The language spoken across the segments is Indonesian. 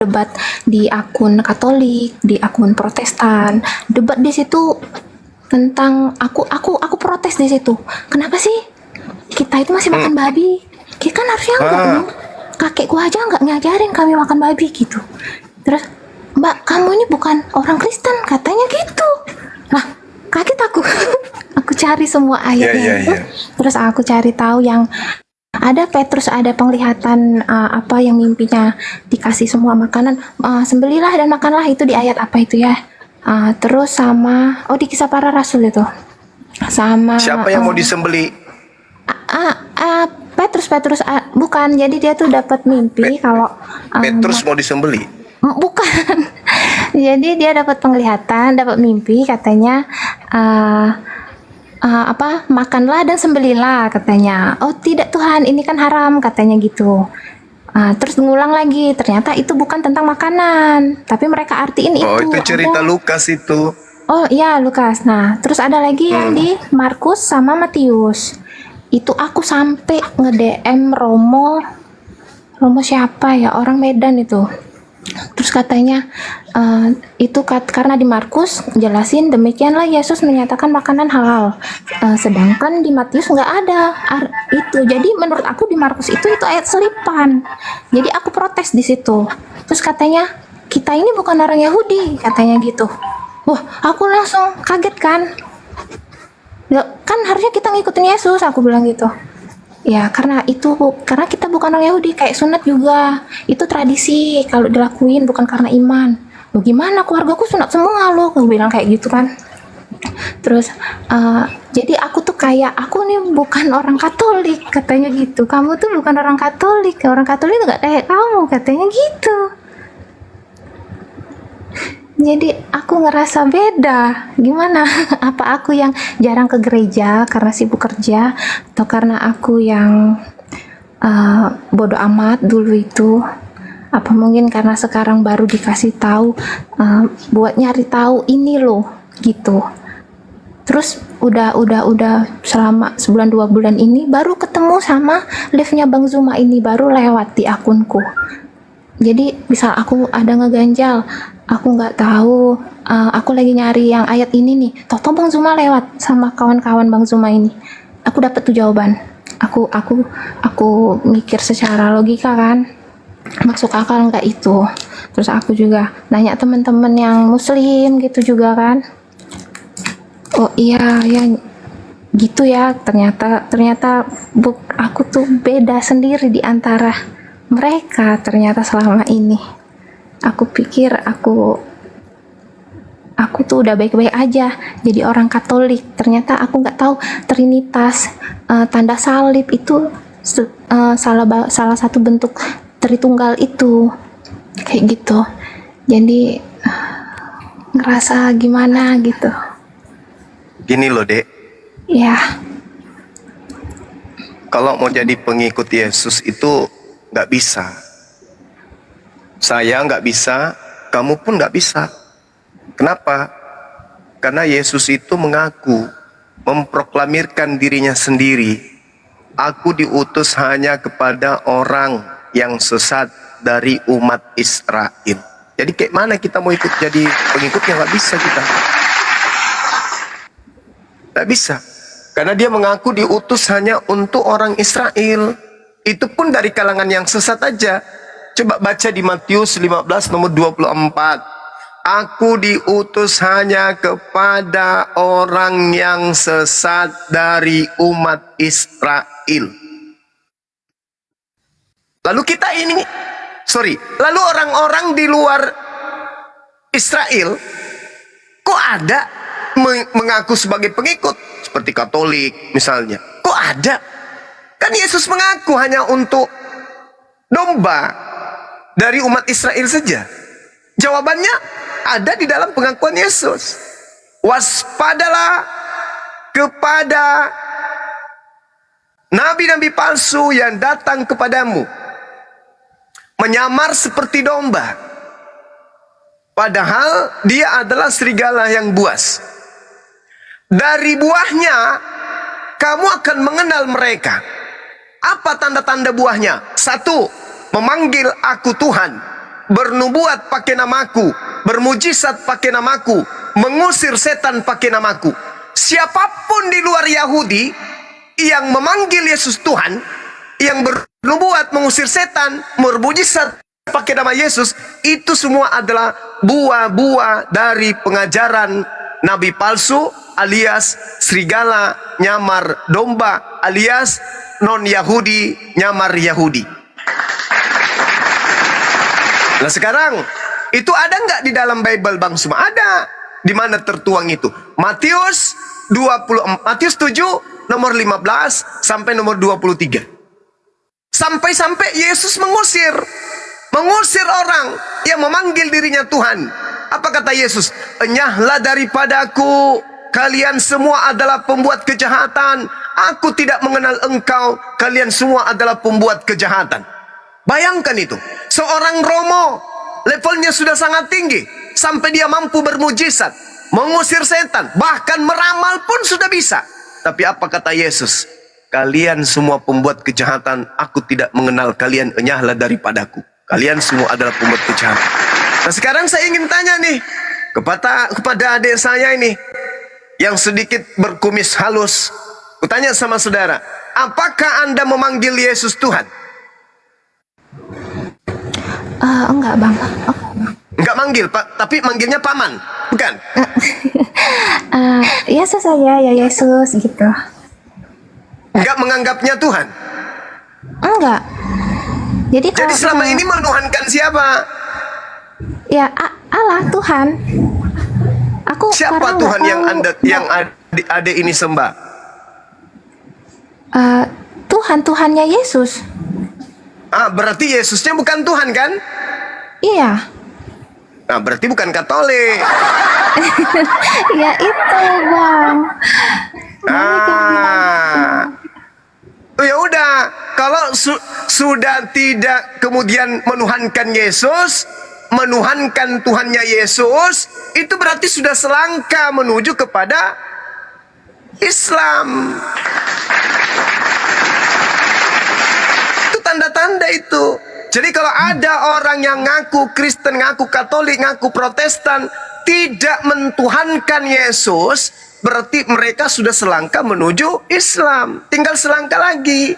debat di akun Katolik, di akun Protestan, debat di situ tentang aku protes di situ. Kenapa sih kita itu masih makan babi? Kita kan harusnya enggak dong. Kakekku aja nggak ngajarin kami makan babi gitu. Terus, Mbak, kamu ini bukan orang Kristen, katanya gitu. Nah, kaget aku. Aku cari semua ayatnya itu. Terus aku cari tahu yang ada Petrus, ada penglihatan apa yang mimpinya dikasih semua makanan, sembelilah dan makanlah, itu di ayat apa itu ya. Terus sama di Kisah Para Rasul itu, sama siapa yang mau disembeli? Petrus bukan, jadi dia tuh dapat mimpi kalau Petrus mau disembeli? Bukan. Jadi dia dapat penglihatan, dapat mimpi, katanya makanlah dan sembelilah, katanya. Oh tidak Tuhan, ini kan haram, katanya gitu. Terus ngulang lagi, ternyata itu bukan tentang makanan, tapi mereka artiin itu. Oh, itu cerita Lukas itu. Oh iya, Lukas. Nah, terus ada lagi yang di Markus sama Matius. Itu aku sampai nge-DM Romo siapa ya, orang Medan itu. Terus katanya karena di Markus jelasin demikianlah Yesus menyatakan makanan halal, sedangkan di Matius nggak ada itu. Jadi menurut aku di Markus itu ayat selipan. Jadi aku protes di situ. Terus katanya kita ini bukan orang Yahudi, katanya gitu. Wah, aku langsung kaget kan. Ya, kan harusnya kita ngikutin Yesus, aku bilang gitu. Ya karena kita bukan orang Yahudi, kayak sunat juga itu tradisi, kalau dilakuin bukan karena iman. Loh gimana, keluargaku sunat semua loh, aku bilang kayak gitu kan. Terus jadi aku tuh kayak, aku nih bukan orang Katolik, katanya gitu. Kamu tuh bukan orang Katolik tuh gak kayak kamu, katanya gitu. Jadi aku ngerasa beda. Gimana? Apa aku yang jarang ke gereja karena sibuk kerja, atau karena aku yang bodoh amat dulu itu? Apa mungkin karena sekarang baru dikasih tahu, buat nyari tahu ini loh gitu. Terus udah selama sebulan 2 bulan ini baru ketemu sama live-nya Bang Zuma ini, baru lewat di akunku. Jadi misal aku ada ngeganjal, aku nggak tahu, aku lagi nyari yang ayat ini nih, toto Bang Zuma lewat sama kawan-kawan Bang Zuma ini, aku dapet tuh jawaban. Aku mikir secara logika kan, masuk akal nggak itu. Terus aku juga nanya teman-teman yang muslim gitu juga kan. Oh iya ya gitu ya, ternyata aku tuh beda sendiri di antara mereka ternyata selama ini. Aku pikir aku tuh udah baik-baik aja jadi orang Katolik, ternyata aku nggak tahu Trinitas, tanda salib itu salah satu bentuk Tritunggal itu, kayak gitu. Jadi ngerasa gimana gitu. Gini loh Dek, Ya, kalau mau jadi pengikut Yesus itu nggak bisa. Saya nggak bisa, kamu pun nggak bisa. Kenapa? Karena Yesus itu mengaku, memproklamirkan dirinya sendiri. Aku diutus hanya kepada orang yang sesat dari umat Israel. Jadi kayak mana kita mau ikut jadi pengikutnya? Nggak bisa kita. Nggak bisa. Karena dia mengaku diutus hanya untuk orang Israel. Itu pun dari kalangan yang sesat aja. Coba baca di Matius 15 nomor 24. Aku diutus hanya kepada orang yang sesat dari umat Israel. Lalu lalu orang-orang di luar Israel kok ada mengaku sebagai pengikut, seperti Katolik misalnya. Kok ada? Kan Yesus mengaku hanya untuk domba dari umat Israel saja. Jawabannya ada di dalam pengakuan Yesus. Waspadalah kepada nabi-nabi palsu yang datang kepadamu, menyamar seperti domba, padahal dia adalah serigala yang buas. Dari buahnya kamu akan mengenal mereka. Apa tanda-tanda buahnya? 1, memanggil aku Tuhan. bernubuat pakai namaku, bermujizat pakai namaku, mengusir setan pakai namaku. Siapapun di luar Yahudi yang memanggil Yesus Tuhan, yang bernubuat, mengusir setan, bermujizat pakai nama Yesus, itu semua adalah buah-buah dari pengajaran nabi palsu, alias serigala nyamar domba, alias non-Yahudi nyamar Yahudi. Nah sekarang, itu ada nggak di dalam Bible Bang Suma? Ada. Di mana tertuang itu? Matius 7 nomor 15 sampai nomor 23. Sampai-sampai Yesus mengusir orang yang memanggil dirinya Tuhan. Apa kata Yesus? Enyahlah daripadaku, kalian semua adalah pembuat kejahatan. Aku tidak mengenal engkau, kalian semua adalah pembuat kejahatan. Bayangkan itu, seorang Romo, levelnya sudah sangat tinggi, sampai dia mampu bermujizat, mengusir setan, bahkan meramal pun sudah bisa. Tapi apa kata Yesus? Kalian semua pembuat kejahatan, aku tidak mengenal kalian, enyahlah daripadaku. Kalian semua adalah pembuat kejahatan. Nah sekarang saya ingin tanya nih, kepada adik saya ini, yang sedikit berkumis halus. Kutanya sama saudara, apakah Anda memanggil Yesus Tuhan? Enggak bang. Enggak manggil, Pak, tapi manggilnya paman, bukan? Yesus saja, ya Yesus gitu. Enggak menganggapnya Tuhan? Enggak. Jadi selama ini menuhankan siapa? Ya Allah, Tuhan. Aku siapa Tuhan yang adik ini sembah? Tuhannya Yesus. Berarti Yesusnya bukan Tuhan kan? Iya. Nah, berarti bukan Katolik. Ya itu bang. Ya udah, kalau sudah tidak kemudian menuhankan Yesus, menuhankan Tuhannya Yesus, itu berarti sudah selangkah menuju kepada Islam. Itu tanda-tanda itu. Jadi kalau ada orang yang ngaku Kristen, ngaku Katolik, ngaku Protestan, tidak mentuhankan Yesus, berarti mereka sudah selangkah menuju Islam. Tinggal selangkah lagi.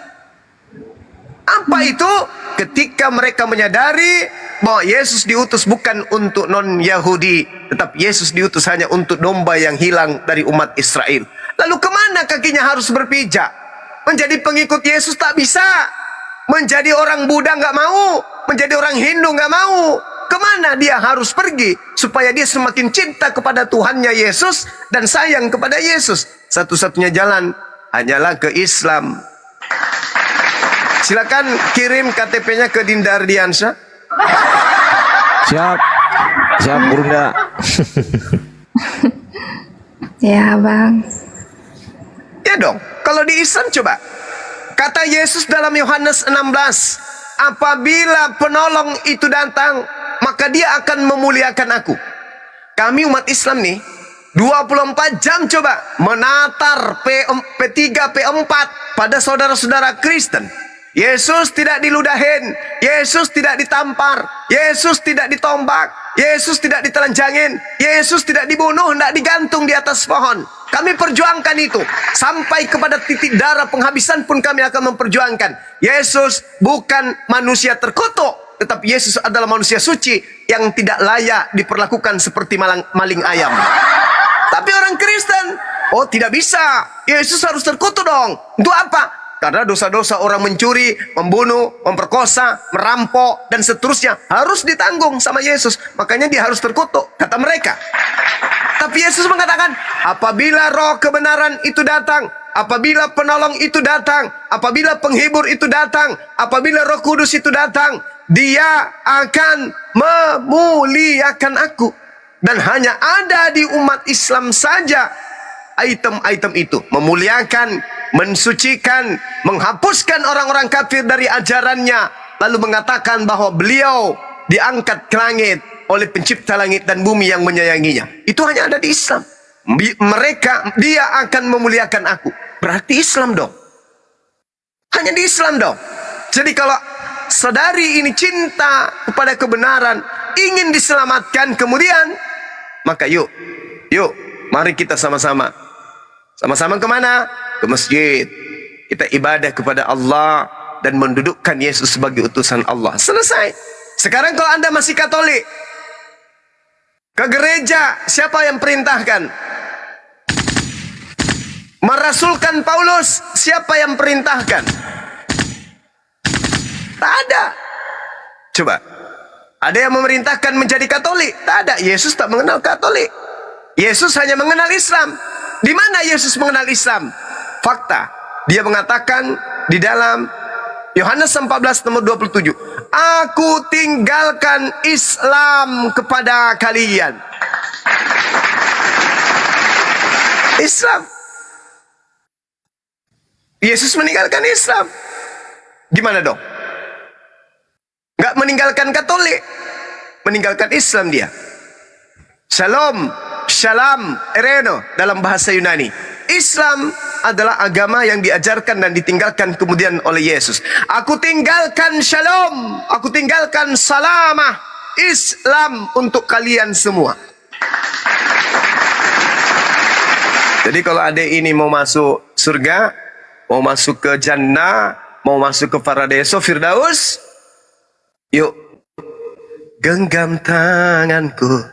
Apa itu? Ketika mereka menyadari bahwa Yesus diutus bukan untuk non-Yahudi, tetapi Yesus diutus hanya untuk domba yang hilang dari umat Israel. Lalu kemana kakinya harus berpijak? Menjadi pengikut Yesus tak bisa. Menjadi orang Buddha nggak mau. Menjadi orang Hindu nggak mau. Kemana dia harus pergi supaya dia semakin cinta kepada Tuhannya Yesus dan sayang kepada Yesus? Satu-satunya jalan hanyalah ke Islam. Silakan kirim KTP-nya ke Dinda Ardiansyah. Siap Bunda. Ya bang. Ya dong. Kalau di Islam coba. Kata Yesus dalam Yohanes 16, apabila penolong itu datang, maka dia akan memuliakan aku. Kami umat Islam nih 24 jam coba menatar P3 P4 pada saudara-saudara Kristen. Yesus tidak diludahin, Yesus tidak ditampar, Yesus tidak ditombak, Yesus tidak ditelanjangin, Yesus tidak dibunuh, tidak digantung di atas pohon. Kami perjuangkan itu sampai kepada titik darah penghabisan pun kami akan memperjuangkan. Yesus bukan manusia terkutuk, tetapi Yesus adalah manusia suci yang tidak layak diperlakukan seperti maling ayam. Tapi orang Kristen, oh tidak bisa, Yesus harus terkutuk dong. Untuk apa? Karena dosa-dosa orang mencuri, membunuh, memperkosa, merampok, dan seterusnya harus ditanggung sama Yesus. Makanya dia harus terkutuk, kata mereka. Tapi Yesus mengatakan, apabila roh kebenaran itu datang, apabila penolong itu datang, apabila penghibur itu datang, apabila Roh Kudus itu datang, dia akan memuliakan aku. Dan hanya ada di umat Islam saja item-item itu. Memuliakan, mensucikan, menghapuskan orang-orang kafir dari ajarannya, lalu mengatakan bahwa beliau diangkat ke langit oleh pencipta langit dan bumi yang menyayanginya. Itu hanya ada di Islam. Dia akan memuliakan aku. Berarti Islam dong. Hanya di Islam dong. Jadi kalau saudari ini cinta kepada kebenaran, ingin diselamatkan, kemudian maka yuk mari kita sama-sama kemana? Ke masjid. Kita ibadah kepada Allah dan mendudukkan Yesus sebagai utusan Allah. Selesai. Sekarang kalau Anda masih Katolik, ke gereja, siapa yang perintahkan? Merasulkan Paulus, siapa yang perintahkan? Tak ada. Coba, ada yang memerintahkan menjadi Katolik? Tak ada. Yesus tak mengenal Katolik. Yesus hanya mengenal Islam. Di mana Yesus mengenal Islam? Fakta. Dia mengatakan di dalam Yohanes 14 nomor 27, aku tinggalkan Islam kepada kalian. Islam. Yesus meninggalkan Islam. Gimana dong? Nggak meninggalkan Katolik, meninggalkan Islam dia. Shalom, shalom, ereno dalam bahasa Yunani. Islam adalah agama yang diajarkan dan ditinggalkan kemudian oleh Yesus. Aku tinggalkan shalom, aku tinggalkan salamah, Islam untuk kalian semua. Jadi kalau adik ini mau masuk surga, mau masuk ke jannah, mau masuk ke paradiso Firdaus, yuk genggam tanganku,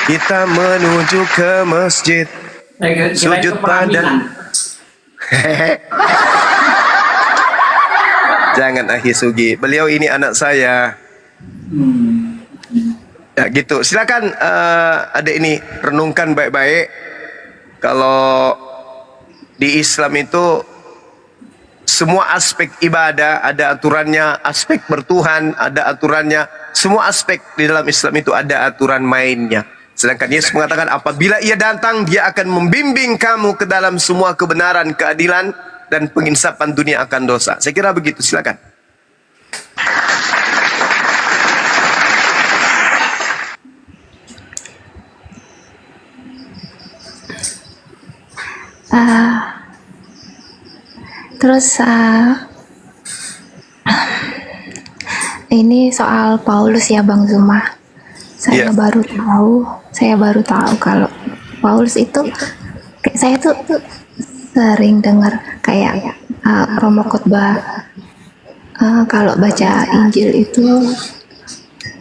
kita menuju ke masjid, sujud pada. Jangan Ahi Sugi, beliau ini anak saya. Ya gitu, silakan adik ini renungkan baik-baik. Kalau di Islam itu semua aspek ibadah ada aturannya, aspek bertuhan ada aturannya, semua aspek di dalam Islam itu ada aturan mainnya. Sedangkan Yesus mengatakan apabila ia datang, dia akan membimbing kamu ke dalam semua kebenaran, keadilan, dan penginsapan dunia akan dosa. Saya kira begitu, silakan. Terus ini soal Paulus ya Bang Zuma. Saya baru tahu kalau Paulus itu saya tuh sering dengar kayak Romo khotbah kalau baca Injil itu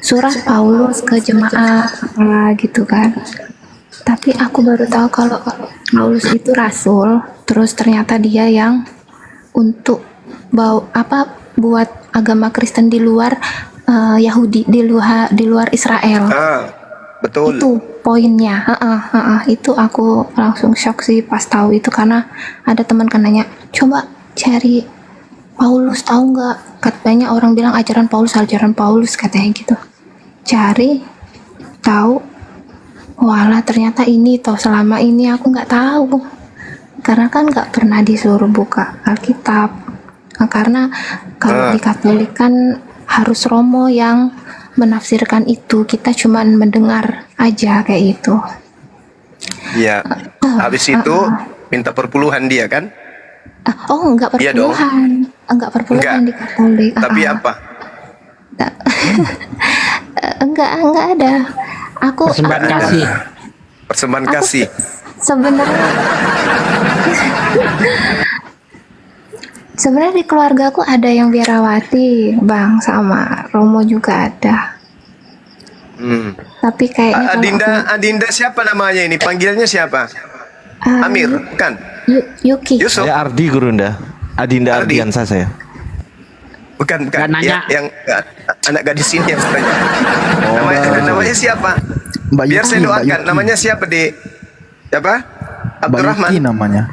surat Paulus ke jemaat gitu kan. Tapi aku baru tahu kalau Paulus itu rasul, terus ternyata dia yang untuk buat agama Kristen di luar Yahudi, di luar Israel. Betul. Itu poinnya. Itu aku langsung shock sih pas tahu itu, karena ada teman kan nanya, coba cari Paulus, tahu nggak? Katanya orang bilang ajaran Paulus katanya gitu. Cari, tahu, walah ternyata ini toh selama ini aku nggak tahu. Karena kan nggak pernah disuruh buka Alkitab. Karena kalau di Katolik kan harus Romo yang menafsirkan itu, kita cuma mendengar aja kayak itu. Iya. Habis itu minta perpuluhan dia kan? Enggak perpuluhan. Enggak perpuluhan di Katolik. Tapi apa? Enggak ada. Aku Persembahan kasih. Persembahan kasih. Sebenarnya di keluarga aku ada yang biarawati, Bang, sama Romo juga ada. Tapi kayaknya Adinda siapa namanya ini? Panggilannya siapa? Amir, bukan? Yuki. Yusuf. Saya Ardi Gurunda. Adinda Ardi. Ardiansa saya. Bukan. Gak nanya. Yang anak gadis ini yang saya tanya. Namanya siapa? Mbak Biar Yuki, saya Mbak doakan. Yuki. Namanya siapa, Dek? Siapa? Mbak Abdurrahman. Yuki namanya.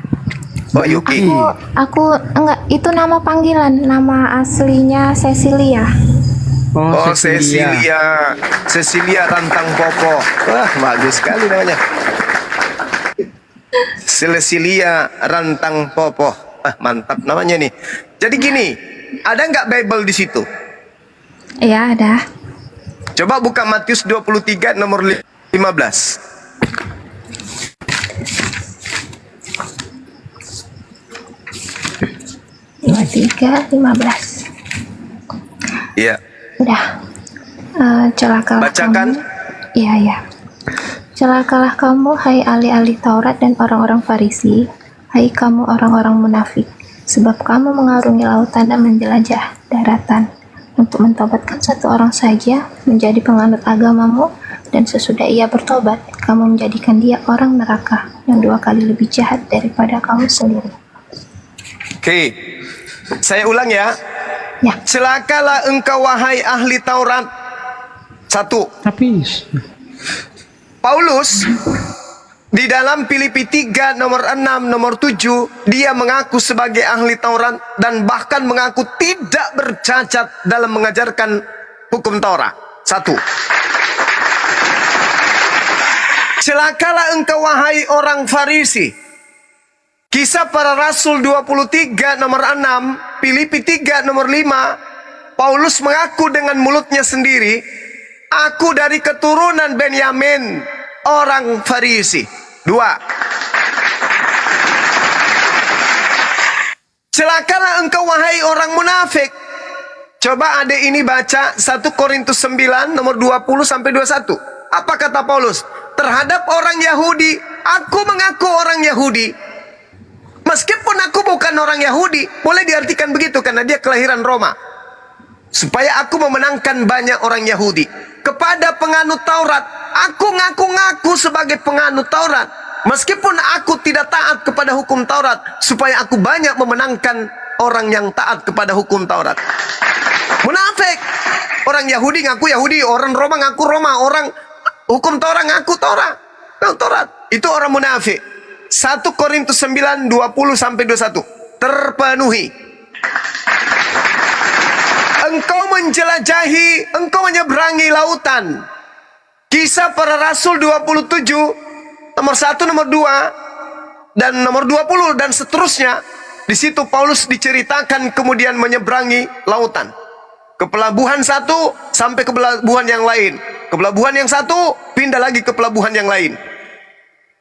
Oh, Yuki. Aku enggak, itu nama panggilan, nama aslinya Cecilia. Oh, Cecilia Rantang Popo. Wah, bagus sekali namanya. Cecilia Rantang Popo. Mantap namanya nih. Jadi gini, ada nggak Bible di situ? Iya, ada. Coba buka Matius 23 nomor 15. Tiga 15. Iya. Udah. Celakalah Bacakan. kamu. Iya, ya. Celakalah kamu, hai ahli-ahli Taurat dan orang-orang Farisi, hai kamu orang-orang munafik, sebab kamu mengarungi lautan dan menjelajah daratan untuk mentobatkan satu orang saja menjadi penganut agamamu, dan sesudah ia bertobat, kamu menjadikan dia orang neraka yang 2 kali lebih jahat daripada kamu sendiri. Oke. Saya ulang ya. Ya, Celakalah engkau wahai ahli Taurat. 1. Habis. Paulus di dalam Filipi 3 nomor 6 nomor 7 dia mengaku sebagai ahli Taurat dan bahkan mengaku tidak bercacat dalam mengajarkan hukum Taurat. 1. Celakalah engkau wahai orang Farisi. Kisah Para Rasul 23 nomor 6, Filipi 3 nomor 5, Paulus mengaku dengan mulutnya sendiri, aku dari keturunan Benyamin, orang Farisi. 2. Celakalah engkau wahai orang munafik. Coba adik ini baca 1 Korintus 9 nomor 20 sampai 21. Apa kata Paulus? Terhadap orang Yahudi, aku mengaku orang Yahudi. Meskipun aku bukan orang Yahudi, boleh diartikan begitu karena dia kelahiran Roma. Supaya aku memenangkan banyak orang Yahudi. Kepada penganut Taurat, aku ngaku-ngaku sebagai penganut Taurat. Meskipun aku tidak taat kepada hukum Taurat, supaya aku banyak memenangkan orang yang taat kepada hukum Taurat. Munafik. Orang Yahudi ngaku Yahudi, orang Roma ngaku Roma, orang hukum Taurat ngaku Taurat. Taurat. Itu orang munafik. 1 Korintus 9 20 sampai 21. Terpenuhi. Engkau menjelajahi, engkau menyeberangi lautan. Kisah Para Rasul 27 nomor 1, nomor 2 dan nomor 20 dan seterusnya. Di situ Paulus diceritakan kemudian menyeberangi lautan. Ke pelabuhan satu sampai ke pelabuhan yang lain. Ke pelabuhan yang satu pindah lagi ke pelabuhan yang lain.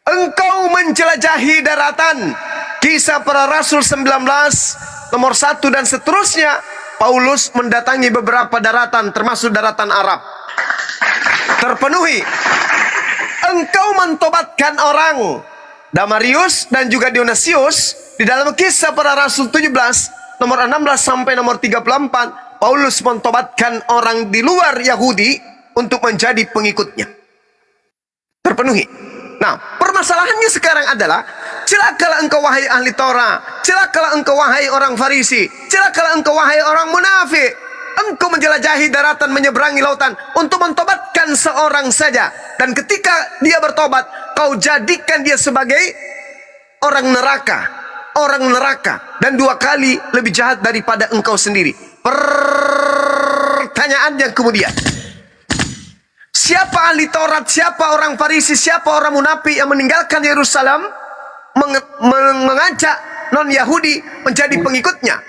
Engkau menjelajahi daratan. Kisah Para Rasul 19 nomor 1 dan seterusnya. Paulus mendatangi beberapa daratan termasuk daratan Arab. Terpenuhi. Engkau mentobatkan orang. Damarius dan juga Dionysius di dalam Kisah Para Rasul 17 nomor 16 sampai nomor 34, Paulus mentobatkan orang di luar Yahudi untuk menjadi pengikutnya. Terpenuhi. Nah, permasalahannya sekarang adalah celakalah engkau wahai ahli Taurat, celakalah engkau wahai orang Farisi, celakalah engkau wahai orang munafik. Engkau menjelajahi daratan, menyeberangi lautan untuk mentobatkan seorang saja, dan ketika dia bertobat, kau jadikan dia sebagai orang neraka, dan 2 kali lebih jahat daripada engkau sendiri. Pertanyaannya kemudian, siapa ahli Taurat, siapa orang Farisi, siapa orang munafik yang meninggalkan Yerusalem, mengajak non-Yahudi menjadi pengikutnya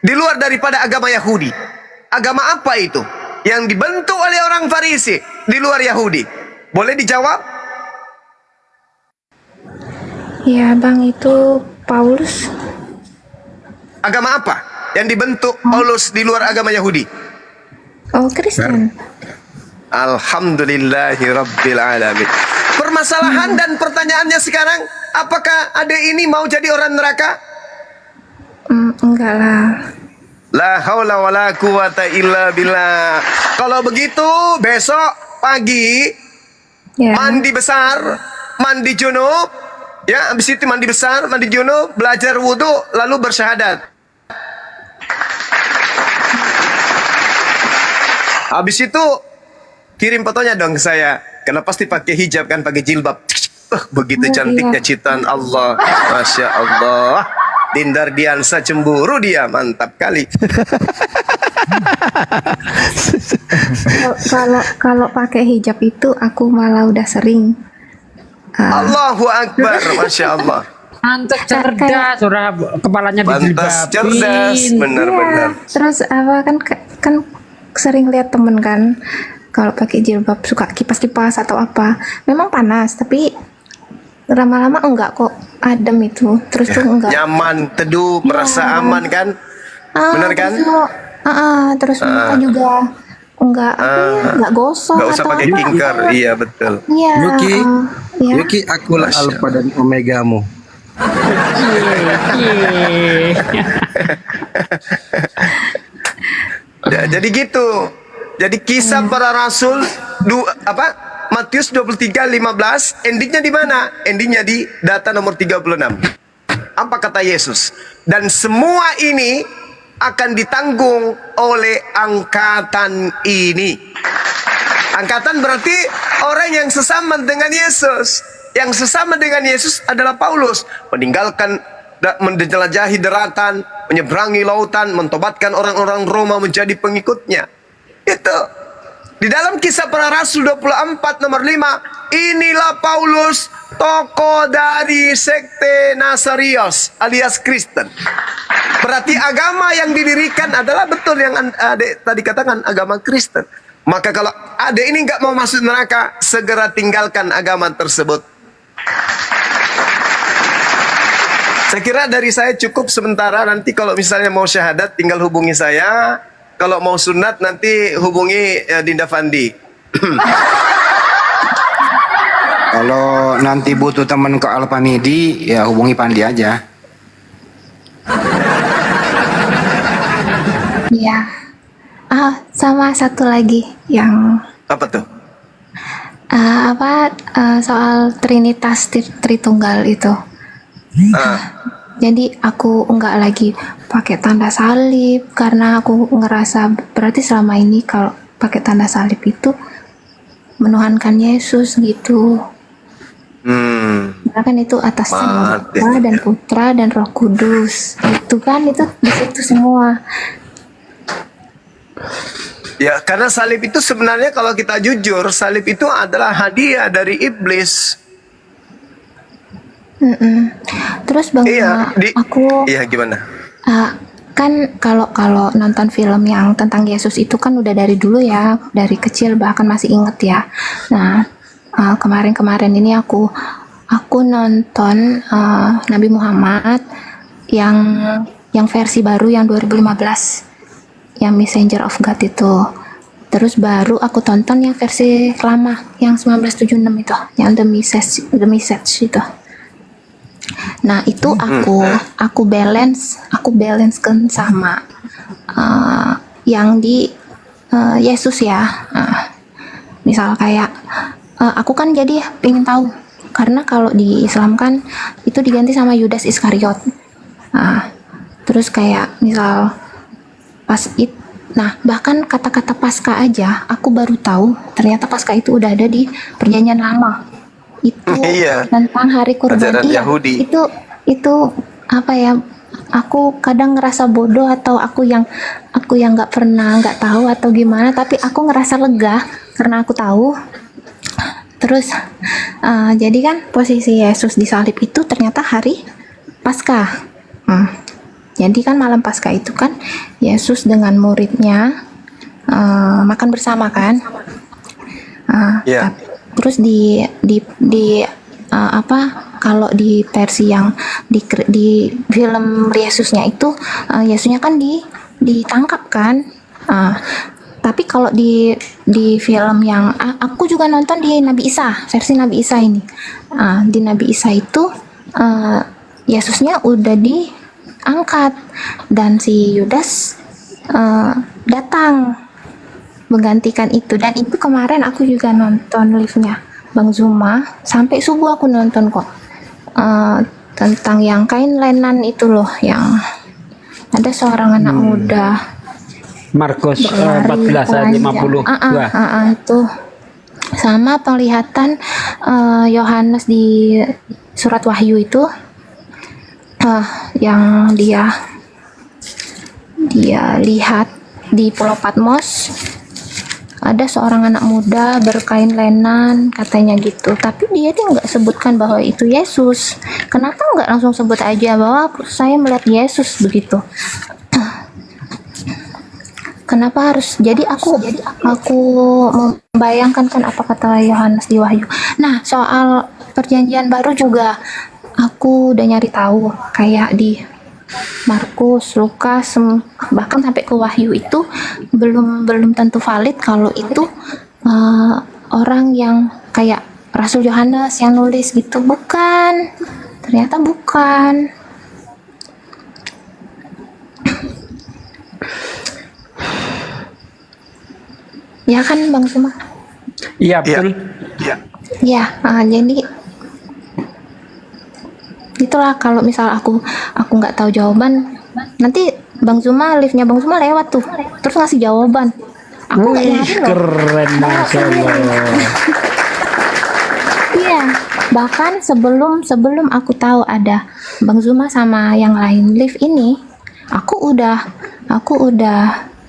di luar daripada agama Yahudi? Agama apa itu yang dibentuk oleh orang Farisi di luar Yahudi? Boleh dijawab? ya Bang, itu Paulus. Agama apa yang dibentuk Paulus di luar agama Yahudi? Oh, Kristen. Alhamdulillahirabbil alamin. Permasalahan dan pertanyaannya sekarang, apakah adik ini mau jadi orang neraka? Enggak lah. La haula wala quwata illa billah. Kalau begitu besok pagi Ya. mandi besar, mandi junub, ya, habis itu mandi besar, mandi junub, belajar wudhu, lalu bersyahadat. Habis itu kirim fotonya dong ke saya, karena pasti pakai hijab kan, pakai jilbab. Begitu Oh, cantiknya iya. ciptaan Allah, masya Allah. Dindar Diansa cemburu dia, mantap kali. Kalau pakai hijab itu aku malah udah sering. Allahu Akbar, masya Allah. Mantap, cerdas, orang kepalanya Pantas dijilbabin. cerdas, benar-benar. Iya, terus apa kan sering lihat temen kan kalau pakai jilbab suka kipas-kipas atau apa. Memang panas, tapi lama-lama enggak kok, adem itu. Terus tuh enggak. Nyaman, teduh, merasa aman kan? Benar kan? Terus Terus muka juga enggak apa ya, enggak gosong Nggak usah atau pakai apa. skincare. Iya betul. Iya, Yuki, ya. Yuki, akulah Masya alfa dan omegamu. Cie. Ya, jadi gitu. Jadi kisah para rasul Matius 23:15 endingnya di mana? Endingnya di data nomor 36. Apa kata Yesus? Dan semua ini akan ditanggung oleh angkatan ini. Angkatan berarti orang yang sesama dengan Yesus. Yang sesama dengan Yesus adalah Paulus. Meninggalkan, menjelajahi daratan, menyeberangi lautan, mentobatkan orang-orang Roma menjadi pengikutnya. Itu. Di dalam kisah para rasul 24 nomor 5, inilah Paulus, tokoh dari sekte Nasarios alias Kristen. Berarti agama yang didirikan adalah betul yang adek tadi katakan, agama Kristen. Maka kalau adek ini nggak mau masuk neraka, segera tinggalkan agama tersebut. Saya kira dari saya cukup sementara. Nanti kalau misalnya mau syahadat tinggal hubungi saya. Kalau mau sunat nanti hubungi Dinda Fandi. Kalau nanti butuh teman ke Alfa Midi, ya hubungi Pandi aja. Iya. Sama satu lagi yang Apa tuh? soal Trinitas Tritunggal itu. Jadi aku enggak lagi pakai tanda salib karena aku ngerasa berarti selama ini kalau pakai tanda salib itu menuhankan Yesus gitu. Karena kan itu atas nama Mati. Bapa dan Putra dan Roh Kudus. Itu kan itu di situ semua. Ya, karena salib itu sebenarnya kalau kita jujur, salib itu adalah hadiah dari iblis. Terus Bang, Iya, Iya, gimana? kan kalau nonton film yang tentang Yesus itu kan udah dari dulu ya, dari kecil bahkan masih inget ya. Nah, kemarin-kemarin ini aku nonton Nabi Muhammad yang versi baru yang 2015, yang Messenger of God itu. Terus baru aku tonton yang versi lama yang 1976 itu, yang The Message itu. Nah itu aku balancekan sama yang di Yesus ya. Misal kayak aku kan jadi pengen tahu, karena kalau di Islam kan itu diganti sama Yudas Iskariot. Terus kayak misal bahkan kata-kata Paskah aja aku baru tahu ternyata Paskah itu udah ada di Perjanjian Lama. Itu Iya. tentang hari kurban. Ajaran Iya, Yahudi. itu apa ya, aku kadang ngerasa bodoh atau aku yang nggak tahu atau gimana, tapi aku ngerasa lega karena aku tahu. Terus jadi kan posisi Yesus disalib itu ternyata hari Paskah. Jadi kan malam Paskah itu kan Yesus dengan muridnya makan bersama kan. Iya. Terus kalau di versi yang di film Yesusnya itu Yesusnya kan ditangkap kan. Tapi kalau di film yang aku juga nonton di Nabi Isa, versi Nabi Isa ini. Di Nabi Isa itu Yesusnya udah diangkat dan si Yudas datang menggantikan itu. Dan itu kemarin aku juga nonton live-nya Bang Zuma sampai subuh aku nonton kok. Tentang yang kain lenan itu loh, yang ada seorang anak muda Markus berlari 14 ayat 52. itu sama penglihatan Yohanes di surat Wahyu itu, yang dia lihat di Pulau Patmos ada seorang anak muda berkain lenan katanya gitu, tapi dia nggak sebutkan bahwa itu Yesus. Kenapa nggak langsung sebut aja bahwa saya melihat Yesus begitu? Kenapa harus? Jadi aku membayangkan kan apa kata Yohanes di Wahyu. Nah, soal Perjanjian Baru juga aku udah nyari tahu, kayak di Markus, Lukas, bahkan sampai ke Wahyu itu belum tentu valid kalau itu orang yang kayak Rasul Yohanes yang nulis gitu. Bukan, ternyata bukan. Ya kan Bang Suma? Iya betul. Iya. Ya, jadi itulah kalau misal aku nggak tahu jawaban, nanti Bang Zuma, liftnya Bang Zuma lewat tuh, terus ngasih jawaban. Aku nggak Wih, nyari loh. keren Masya Allah. Iya, bahkan sebelum aku tahu ada Bang Zuma sama yang lain lift ini, aku udah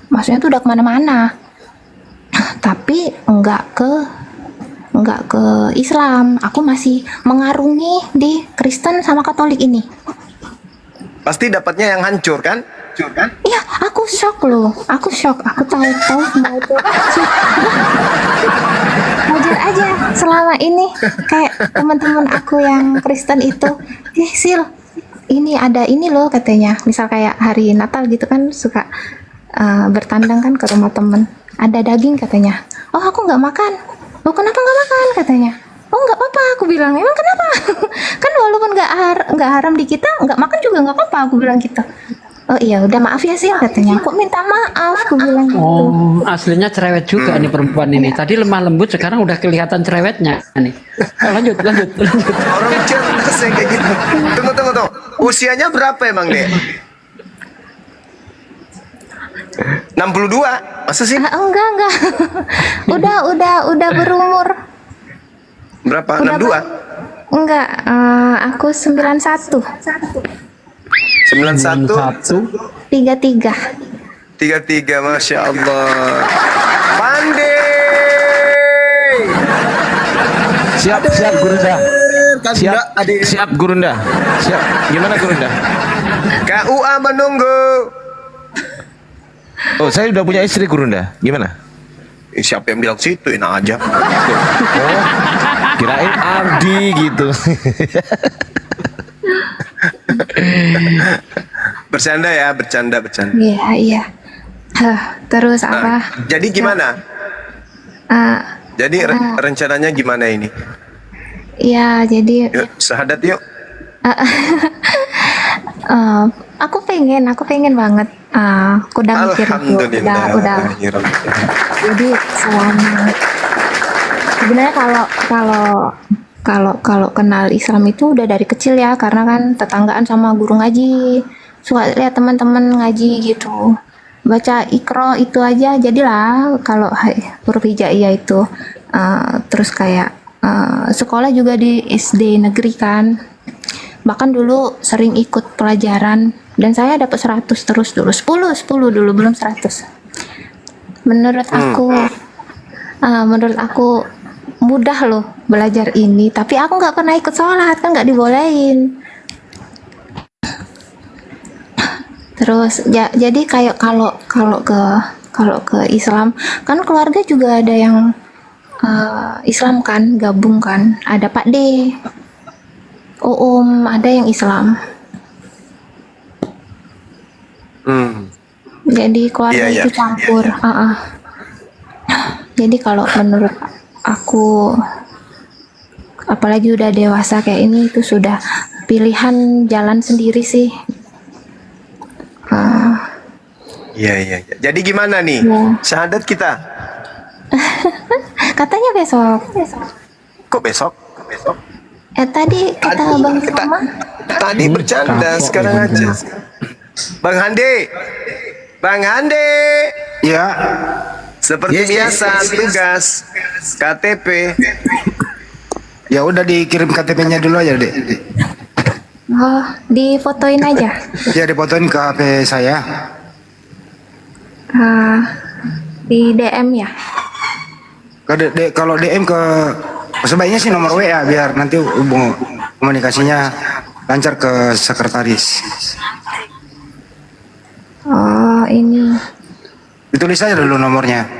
maksudnya tuh udah kemana-mana, tapi nggak ke Islam. Aku masih mengarungi di Kristen sama Katolik ini. Pasti dapatnya yang hancur kan? Iya, aku shock loh. Aku tahu semua itu. Wajar aja selama ini kayak teman-teman aku yang Kristen itu, Sil, ini ada ini loh katanya. Misal kayak hari Natal gitu kan suka bertandang kan ke rumah temen. Ada daging katanya. Oh, aku nggak makan. Oh, kenapa nggak makan katanya? Oh, nggak apa-apa, aku bilang. Emang kenapa? Kan walaupun nggak haram di kita, nggak makan juga nggak apa-apa, aku bilang gitu. Oh iya, udah maaf ya sih katanya. Aku minta maaf, aku bilang gitu. Oh, aslinya cerewet juga nih perempuan ini. Tadi lemah lembut, sekarang udah kelihatan cerewetnya nih. Lanjut. Orang cerdas yang kayak gitu. Tunggu. Usianya berapa emang, Dek? 62? Masa sih? Enggak. udah berumur. Berapa? Udah 62? Enggak, aku 91. 91? 33. 33, Masya Allah. Pandai. Siap Gurunda. Kan Siap, enggak, adik. siap Gurunda. Siap. Gimana Gurunda? KUA menunggu. Oh, saya udah punya istri Gurunda. Gimana? Siapa yang bilang situ? Enak aja. Oh, kirain Ardi gitu. Bercanda ya, bercanda. Iya. Terus apa? Jadi gimana? Jadi rencananya gimana ini? Ya, jadi Yuk, syahadat yuk. aku pengen banget. Aku udah mikir itu, udah. Jadi sebenarnya kalau kenal Islam itu udah dari kecil ya, karena kan tetanggaan sama guru ngaji, suka lihat teman-teman ngaji gitu, baca Iqra itu aja jadilah kalau huruf hijaiyah itu. Terus kayak sekolah juga di SD negeri kan, bahkan dulu sering ikut pelajaran dan saya dapat 100 terus dulu, 10 dulu, belum 100. Menurut aku mudah loh belajar ini, tapi aku nggak pernah ikut sholat kan, nggak dibolehin. Terus jadi kayak kalau ke Islam kan keluarga juga ada yang Islam kan, gabung kan, ada Pak D, ada yang Islam. Jadi keluarga Iya, itu campur. Jadi kalau menurut aku, apalagi udah dewasa kayak ini, itu sudah pilihan jalan sendiri sih. Iya. Jadi gimana nih? Ya. Syahadat kita? Katanya besok. Kok besok? Tadi kata Bang Suma. Tadi bercanda, kapok sekarang ya, aja. Bang Hande. Ya, Seperti biasa, tugas KTP. ya udah dikirim KTP-nya dulu aja, Dek. Oh, difotoin aja. Ya difotoin ke HP saya. Di DM ya. Kalau DM ke sebaiknya sih nomor WA biar nanti hubung komunikasinya lancar ke sekretaris. Oh, ini. Ditulis aja dulu nomornya.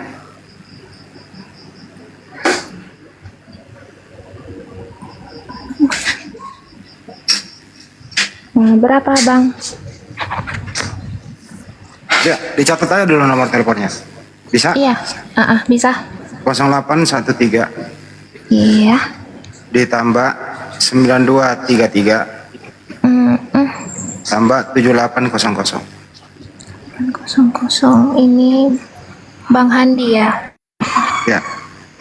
Berapa Bang? Ya, dicatat aja dulu nomor teleponnya. Bisa? Iya, bisa. 0813 Iya. ditambah 9233 tambah 7800. 00 ini Bang Handi ya. Ya,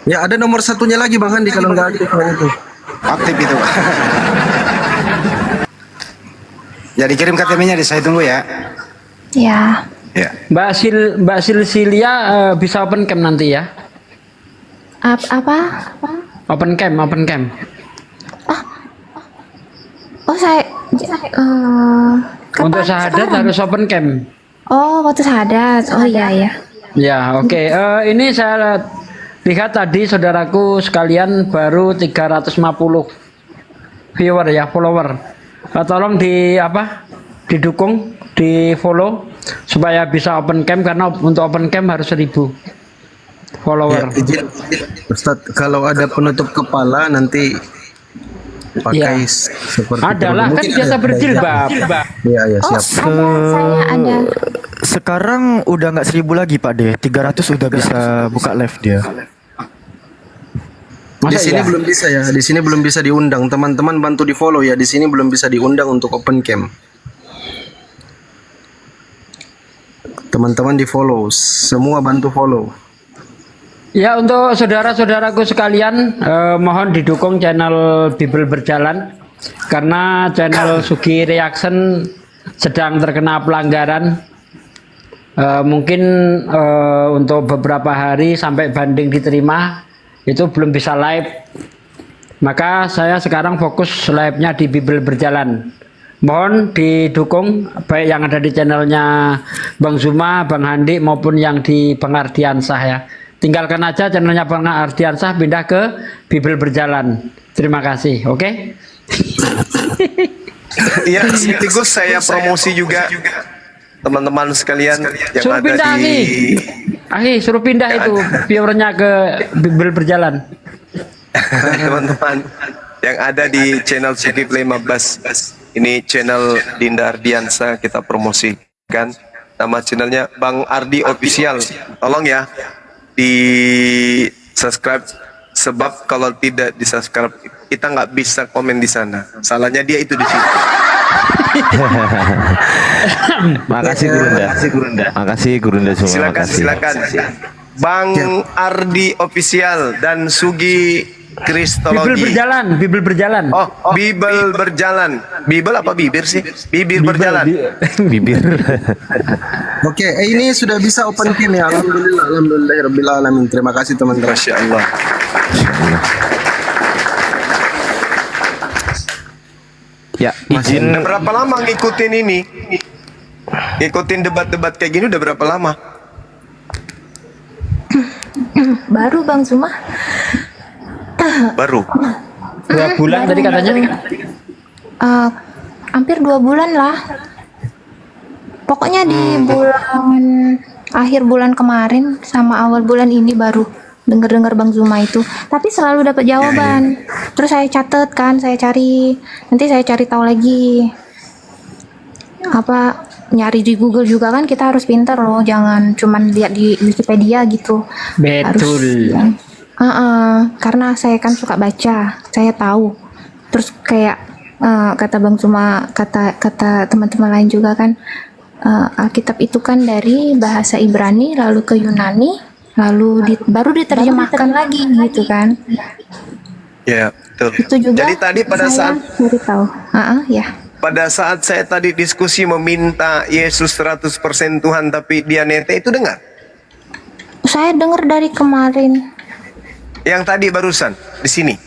Ya ada nomor satunya lagi Bang Handi kalau nggak aktif yang itu. aktif itu. Ya dikirim KTP-nya, saya tunggu ya. Ya. Ya. Mbak Silsilia bisa open cam nanti ya. Apa? Open cam. Oh, saya Untuk kapan? syahadat Sekarang? harus open cam. Oh, waktu syahadat. Oh iya. Ya, oke. Ini saya lihat tadi saudaraku sekalian baru 350 viewer ya, follower. Tolong didukung, di follow supaya bisa open cam, karena untuk open cam harus 1000 follower. Izin, Ustadz, kalau ada penutup kepala nanti pakai seperti Adalah kan mungkin biasa ada- berjilbab. Iya, iya, Oh, siap. saya ada. Sekarang udah nggak 1000 lagi Pak De, 300 udah bisa buka live dia. Di Masa sini iya? belum bisa ya, di sini belum bisa diundang. Teman-teman bantu di follow ya. Di sini belum bisa diundang untuk open cam. Teman-teman di follow, semua bantu follow. Ya, untuk saudara-saudaraku sekalian, mohon didukung channel Bible Berjalan, karena channel Sugi Reaction sedang terkena pelanggaran. Mungkin untuk beberapa hari sampai banding diterima itu belum bisa live. Maka saya sekarang fokus live-nya di Bible Berjalan. Mohon didukung baik yang ada di channelnya Bang Zuma, Bang Handi maupun yang di Bang Ardiansah ya. Tinggalkan aja channelnya Bang Ardiansah, pindah ke Bible Berjalan. Terima kasih, oke? Iya, sekaligus saya promosi juga teman-teman sekalian yang Suruh ada pindah, di suruh pindah itu viewernya ke Bible Berjalan. teman-teman yang ada di channel Sugi Play 15. Ini channel Dinda Ardiansa, kita promosikan. Nama channelnya Bang Ardi Official. Tolong ya di subscribe, sebab kalau tidak di subscribe kita nggak bisa komen di sana. Salahnya dia itu di situ. Makasih Gurunda. Makasih Gurunda semua. Silakan. Bang Ardi Official dan Sugi Kristologi. Bible Berjalan. Oh, Bible Berjalan. Bible apa bibir sih? Bibir berjalan. Bibir. Oke, ini sudah bisa open cam ya. Alhamdulillah alamin. Terima kasih teman-teman. Masya Allah. Ya, izin Udah berapa lama ngikutin ini? Ngikutin debat-debat kayak gini udah berapa lama? Baru Bang Zuma. Baru. 2 bulan tadi katanya. Hampir 2 bulan lah. Pokoknya di bulan akhir bulan kemarin sama awal bulan ini baru dengar Bang Zuma itu. Tapi selalu dapat jawaban. Terus saya catat kan, saya cari. Nanti saya cari tahu lagi. Nyari di Google juga kan, kita harus pintar loh, jangan cuman lihat di Wikipedia gitu. Betul. Karena saya kan suka baca, saya tahu. Terus kayak kata Bang Zuma, kata teman-teman lain juga kan, Alkitab itu kan dari bahasa Ibrani lalu ke Yunani, lalu baru diterjemahkan lagi gitu kan. Ya, betul. Itu juga Jadi tadi pada saya saat cari tahu. Ya. pada saat saya tadi diskusi meminta Yesus 100% Tuhan tapi dia nete, itu dengar? Saya dengar dari kemarin. Yang tadi barusan di sini.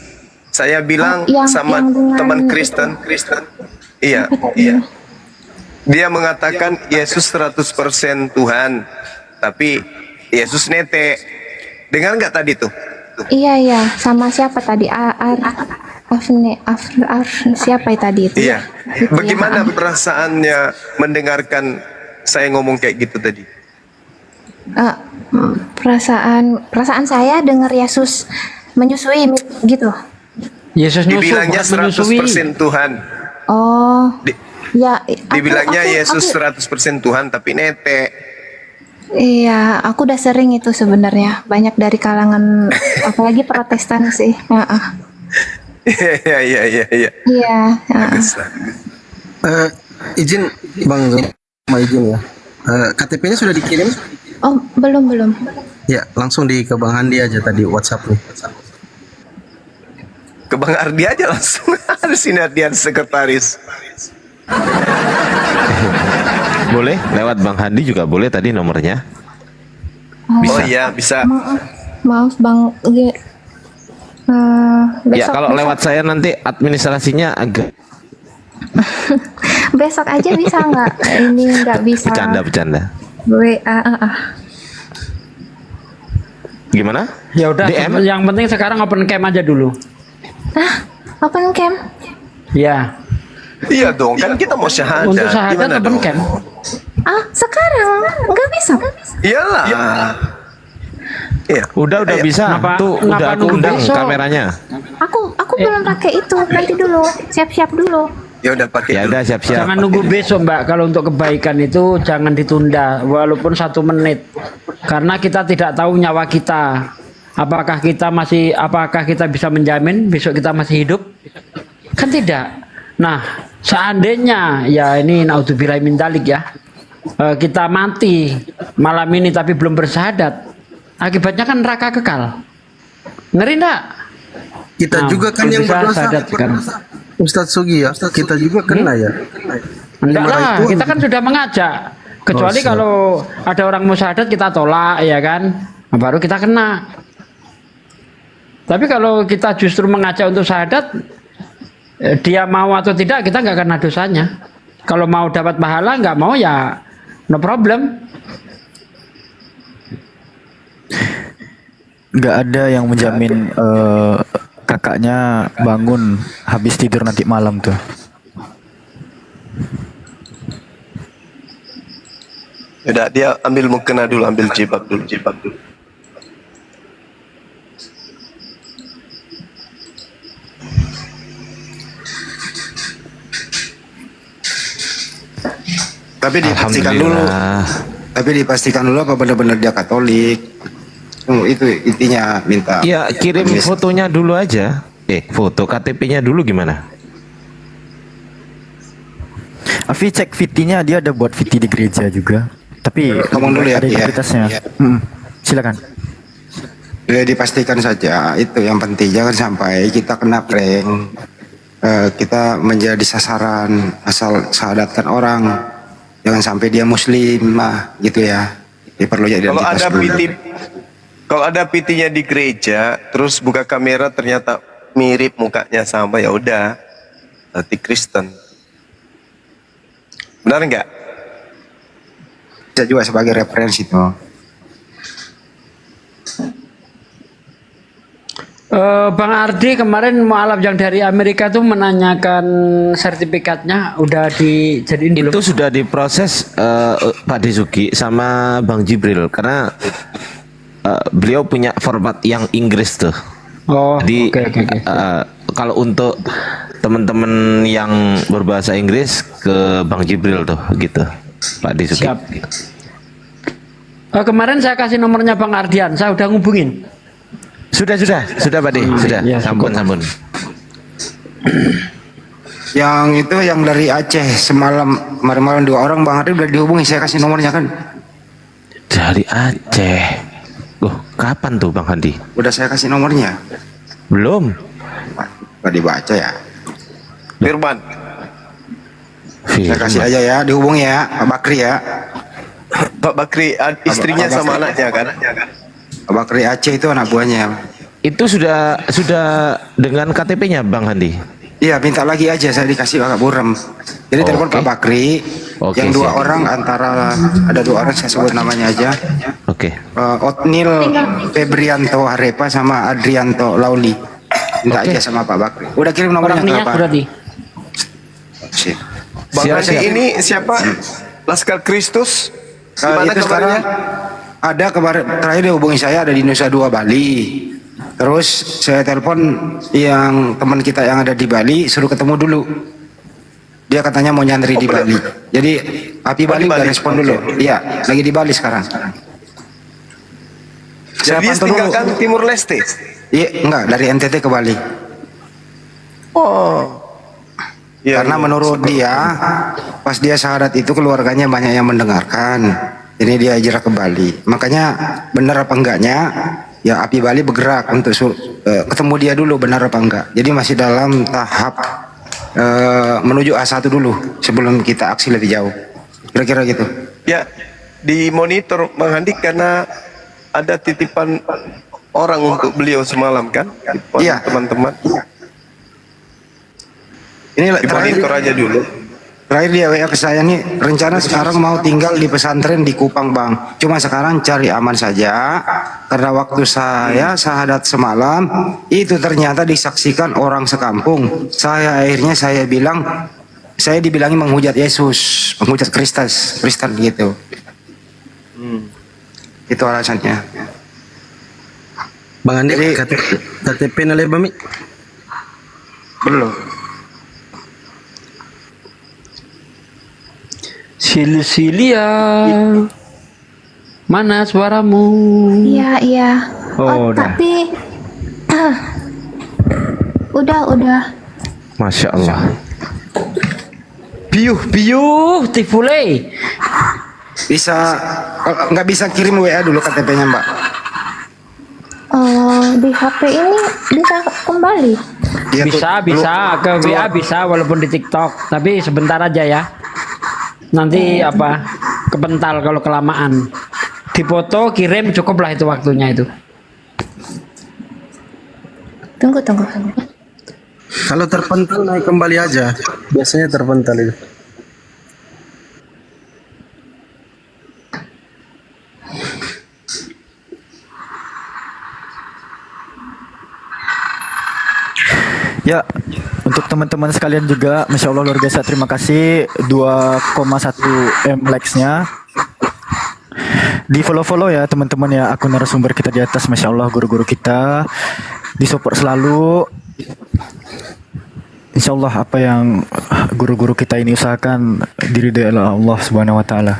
Saya bilang sama yang dengan teman Kristen. Iya. Dia mengatakan Yesus 100% Tuhan, tapi Yesus nete. Dengar nggak tadi tuh? Iya, sama siapa tadi? Siapa tadi itu? Iya. Gitu ya. Bagaimana perasaannya mendengarkan saya ngomong kayak gitu tadi? Perasaan saya dengar Yesus menyusui gitu. Yesus Dibilangnya menyusui. 100% Tuhan. Oh, ya. Dibilangnya aku- Yesus 100% Tuhan tapi nete. Iya, aku udah sering itu sebenarnya. Banyak dari kalangan, apalagi Protestan sih. Heeh. Iya, iya, iya, iya. Iya. Heeh. Bagus lah. Izin Bang Zoma, izin ya. KTP-nya sudah dikirim? Oh, belum. Ya, langsung ke Bang Handi aja tadi WhatsApp nih. Ke Bang Ardi aja langsung. Ada sini Ardian sekretaris. Boleh lewat Bang Handi juga boleh tadi nomornya. Oh iya, bisa. Maaf Bang. Ya kalau lewat saya nanti administrasinya agak Besok aja bisa nggak? Ini nggak bisa. bercanda. WA. Gimana? Ya udah, DM? yang penting sekarang open cam aja dulu. Open cam. Ya, Iya dong, kan kita mau syahadat. untuk syahadat Gimana open dong? cam. Sekarang nggak bisa. Iyalah. Iya. Udah bisa. Kenapa- Tuh kenapa udah aku nunggu undang besok? kameranya. Aku belum pakai itu. Nanti dulu. Siap-siap dulu. Ya udah pakai. Ya dulu. udah siap-siap. Jangan nunggu besok Mbak. Kalau untuk kebaikan itu jangan ditunda walaupun 1 menit. Karena kita tidak tahu nyawa kita. Apakah kita bisa menjamin besok kita masih hidup? Kan tidak. Nah, seandainya ya ini naudzubillah min dzalik ya. Kita mati malam ini tapi belum bersyahadat. Akibatnya kan neraka kekal. Ngeri enggak? Kita Nah, juga kan yang bisa berdosa. syahadat sekarang. Ustadz Sugi ya, kita juga kena ya. Enggak Marah lah, itu. kita kan sudah mengajak. Kecuali siap. kalau ada orang mau syahadat kita tolak ya kan. Nah, baru kita kena. Tapi kalau kita justru mengajak untuk syahadat, dia mau atau tidak kita nggak kena dosanya. Kalau mau dapat pahala, nggak mau ya no problem. Nggak ada yang menjamin kakaknya bangun habis tidur nanti malam tuh. Udah, dia ambil mukena dulu, ambil jilbab dulu. Tapi dipastikan dulu. Alhamdulillah. Tapi dipastikan dulu apa benar-benar dia Katolik. Itu intinya minta. Ya kirim fotonya dulu aja. Foto KTP-nya dulu gimana? Afi cek VT-nya, dia ada buat VT di gereja juga. Tapi Ngomong dulu ya, ada Pi, ya. identitasnya. Ya. Silakan. Ya, dipastikan saja itu yang penting, jangan sampai kita kena prank, kita menjadi sasaran asal syahadatkan orang, jangan sampai dia muslim gitu ya. Perlu jadi Kalau identitas ada dulu. kalau ada PT-nya di gereja, terus buka kamera ternyata mirip mukanya sama, ya udah, berarti Kristen. Benar nggak? Bisa juga sebagai referensi tuh. Bang Ardi kemarin mualaf yang dari Amerika tuh menanyakan sertifikatnya udah dijadiin belum? Itu sudah diproses Pak Desuki sama Bang Jibril karena beliau punya format yang Inggris tuh. Oh, Jadi oke. kalau untuk teman-teman yang berbahasa Inggris ke Bang Jibril tuh gitu, Pak Desuki. Siap. Kemarin saya kasih nomornya Bang Ardian, saya udah ngubungin. Sudah Pak De, sudah. Ya, Sampun. Yang itu yang dari Aceh semalam malam 2 orang Bang Ardi udah dihubungi, saya kasih nomornya kan. Dari Aceh. Kapan tuh Bang Handi? Udah saya kasih nomornya. Belum. Gak dibaca ya. Firman. Saya kasih aja ya, dihubungi ya, Pak Bakri ya. Pak Bakri, istrinya Pak sama Bakri. anaknya kan? Pak Bakri Aceh itu anak buahnya. Itu sudah dengan KTP-nya Bang Handi. Iya, minta lagi aja, saya dikasih Pak Burem. Jadi telepon Oke. Pak Bakri. Oke, yang 2 siap. orang antara ada 2 orang saya sebut namanya aja. Oke. Otnil Febrianto Harepa sama Adrianto Lauli. Minta aja sama Pak Bakri. Udah kirim nomornya Orang ke minyak Pak. berarti. Sip. Bang Siap, Hadi siap. ini siapa? Laskar Kristus? Itu Gimana sekarang kabarnya? ada kemarin terakhir dia hubungi saya, ada di Nusa Dua Bali. Terus saya telepon yang teman kita yang ada di Bali, suruh ketemu dulu. Dia katanya mau nyantri di Bali. Jadi Api Bali di udah Bali. respon dulu. Iya, lagi di Bali sekarang. Saya Jadi dia pantau dulu. tinggalkan Timur Leste. Iya, enggak, dari NTT ke Bali. Oh. Iya, Karena iya. menurut dia, pas dia syahadat itu keluarganya banyak yang mendengarkan. Ini dia hijrah ke Bali. Makanya benar apa enggaknya, ya api Bali bergerak untuk ketemu dia dulu benar apa enggak. Jadi masih dalam tahap menuju A1 dulu sebelum kita aksi lebih jauh. Kira-kira gitu. Ya, di monitor Bang Handi karena ada titipan orang untuk beliau semalam kan? Titipan Iya. teman-teman. Ini Di monitor aja dulu. terakhir dia WA ke saya nih, rencana sekarang mau tinggal di pesantren di Kupang Bang. Cuma sekarang cari aman saja, karena waktu saya syahadat semalam, itu ternyata disaksikan orang sekampung. Akhirnya saya bilang, saya dibilangi menghujat Yesus, menghujat Kristen gitu. Itu alasannya. Bang Andi, Jadi- KTP nalih Bami? Belum. Silsilia. Mana suaramu? Iya, iya. Oh, udah. Tapi udah. Masya Allah. Biuh, tifule. Bisa, nggak bisa kirim WA dulu KTP-nya Mbak. Di HP ini bisa kembali. Dia tuh Bisa ke WA bisa walaupun di TikTok, tapi sebentar aja ya. Nanti kepental kalau kelamaan. Dipoto kirim cukuplah itu waktunya itu. Tunggu. Kalau terpental naik kembali aja. Biasanya terpental itu. Ya, untuk teman-teman sekalian juga, Masya Allah luar biasa. Terima kasih 2,1 M likes-nya. Di follow ya teman-teman ya akun narasumber kita di atas. Masya Allah guru-guru kita disupport selalu. Insya Allah apa yang guru-guru kita ini usahakan diridhai oleh Allah Subhanahu Wa Taala.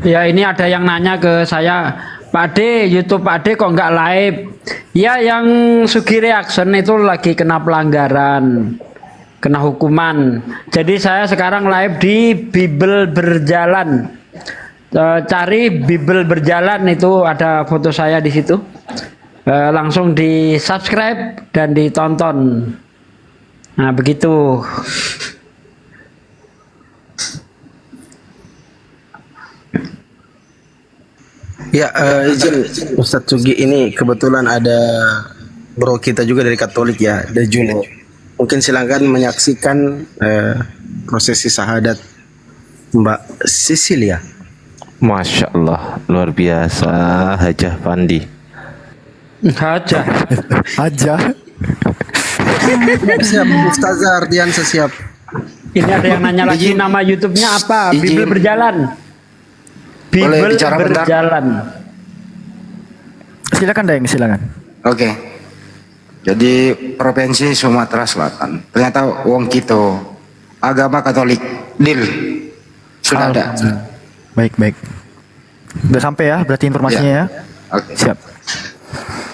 Ya ini ada yang nanya ke saya, Pak D, YouTube Pak D kok nggak live? Ya yang Sugi Reaction itu lagi kena pelanggaran, kena hukuman. Jadi saya sekarang live di Bible Berjalan. Cari Bible Berjalan itu ada foto saya di situ. Langsung di subscribe dan ditonton. Nah begitu. Ya, izin Ustadz Sugi, ini kebetulan ada bro kita juga dari Katolik ya, dari Juno. Mungkin silakan menyaksikan prosesi syahadat Mbak Sisilia. Masya Allah, luar biasa Hajah Pandi. Aja. Aja. Siap, Ustazah Ardiansa siap. Ini ada yang nanya lagi nama YouTube-nya apa? Izin. Bible Berjalan. Boleh Bible bicara bentar? Berjalan. Silakan Daeng, silakan. Oke. Jadi provinsi Sumatera Selatan. Ternyata wong kita agama Katolik. Deal. Sudah ada. Baik. Udah sampai ya berarti informasinya ya. Oke. Siap.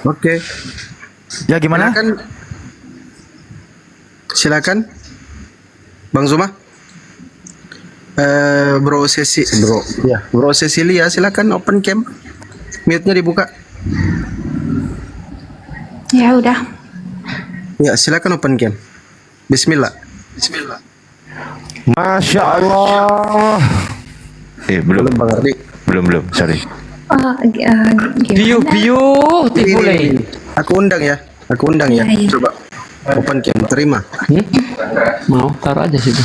Oke. Ya gimana? Silakan. Bang Zuma. Bro Cecilia silakan open cam. Mute-nya dibuka. Ya udah. Ya, silakan open cam. Bismillah. Masya Allah. Belum, Bang Ardi. belum, sorry. Gimana? Biuh, tifule. Ini. Aku undang ya. Iya. Coba open cam, terima. Mau taruh aja situ.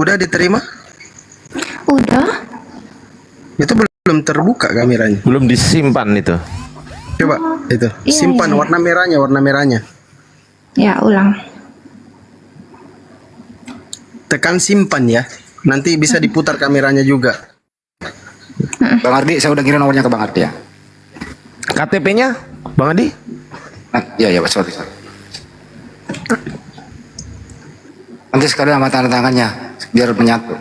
Udah diterima? Udah. Itu belum terbuka kameranya. Belum disimpan itu. Coba itu. Iya, Simpan iya. warna merahnya. Ya ulang. Tekan simpan ya. Nanti bisa diputar kameranya juga. Bang Ardi, saya udah kirim nomornya ke Bang Ardi ya. KTP-nya, Bang Adi? Iya, sorry. Nanti sekalian sama tanda tangannya biar menyatu.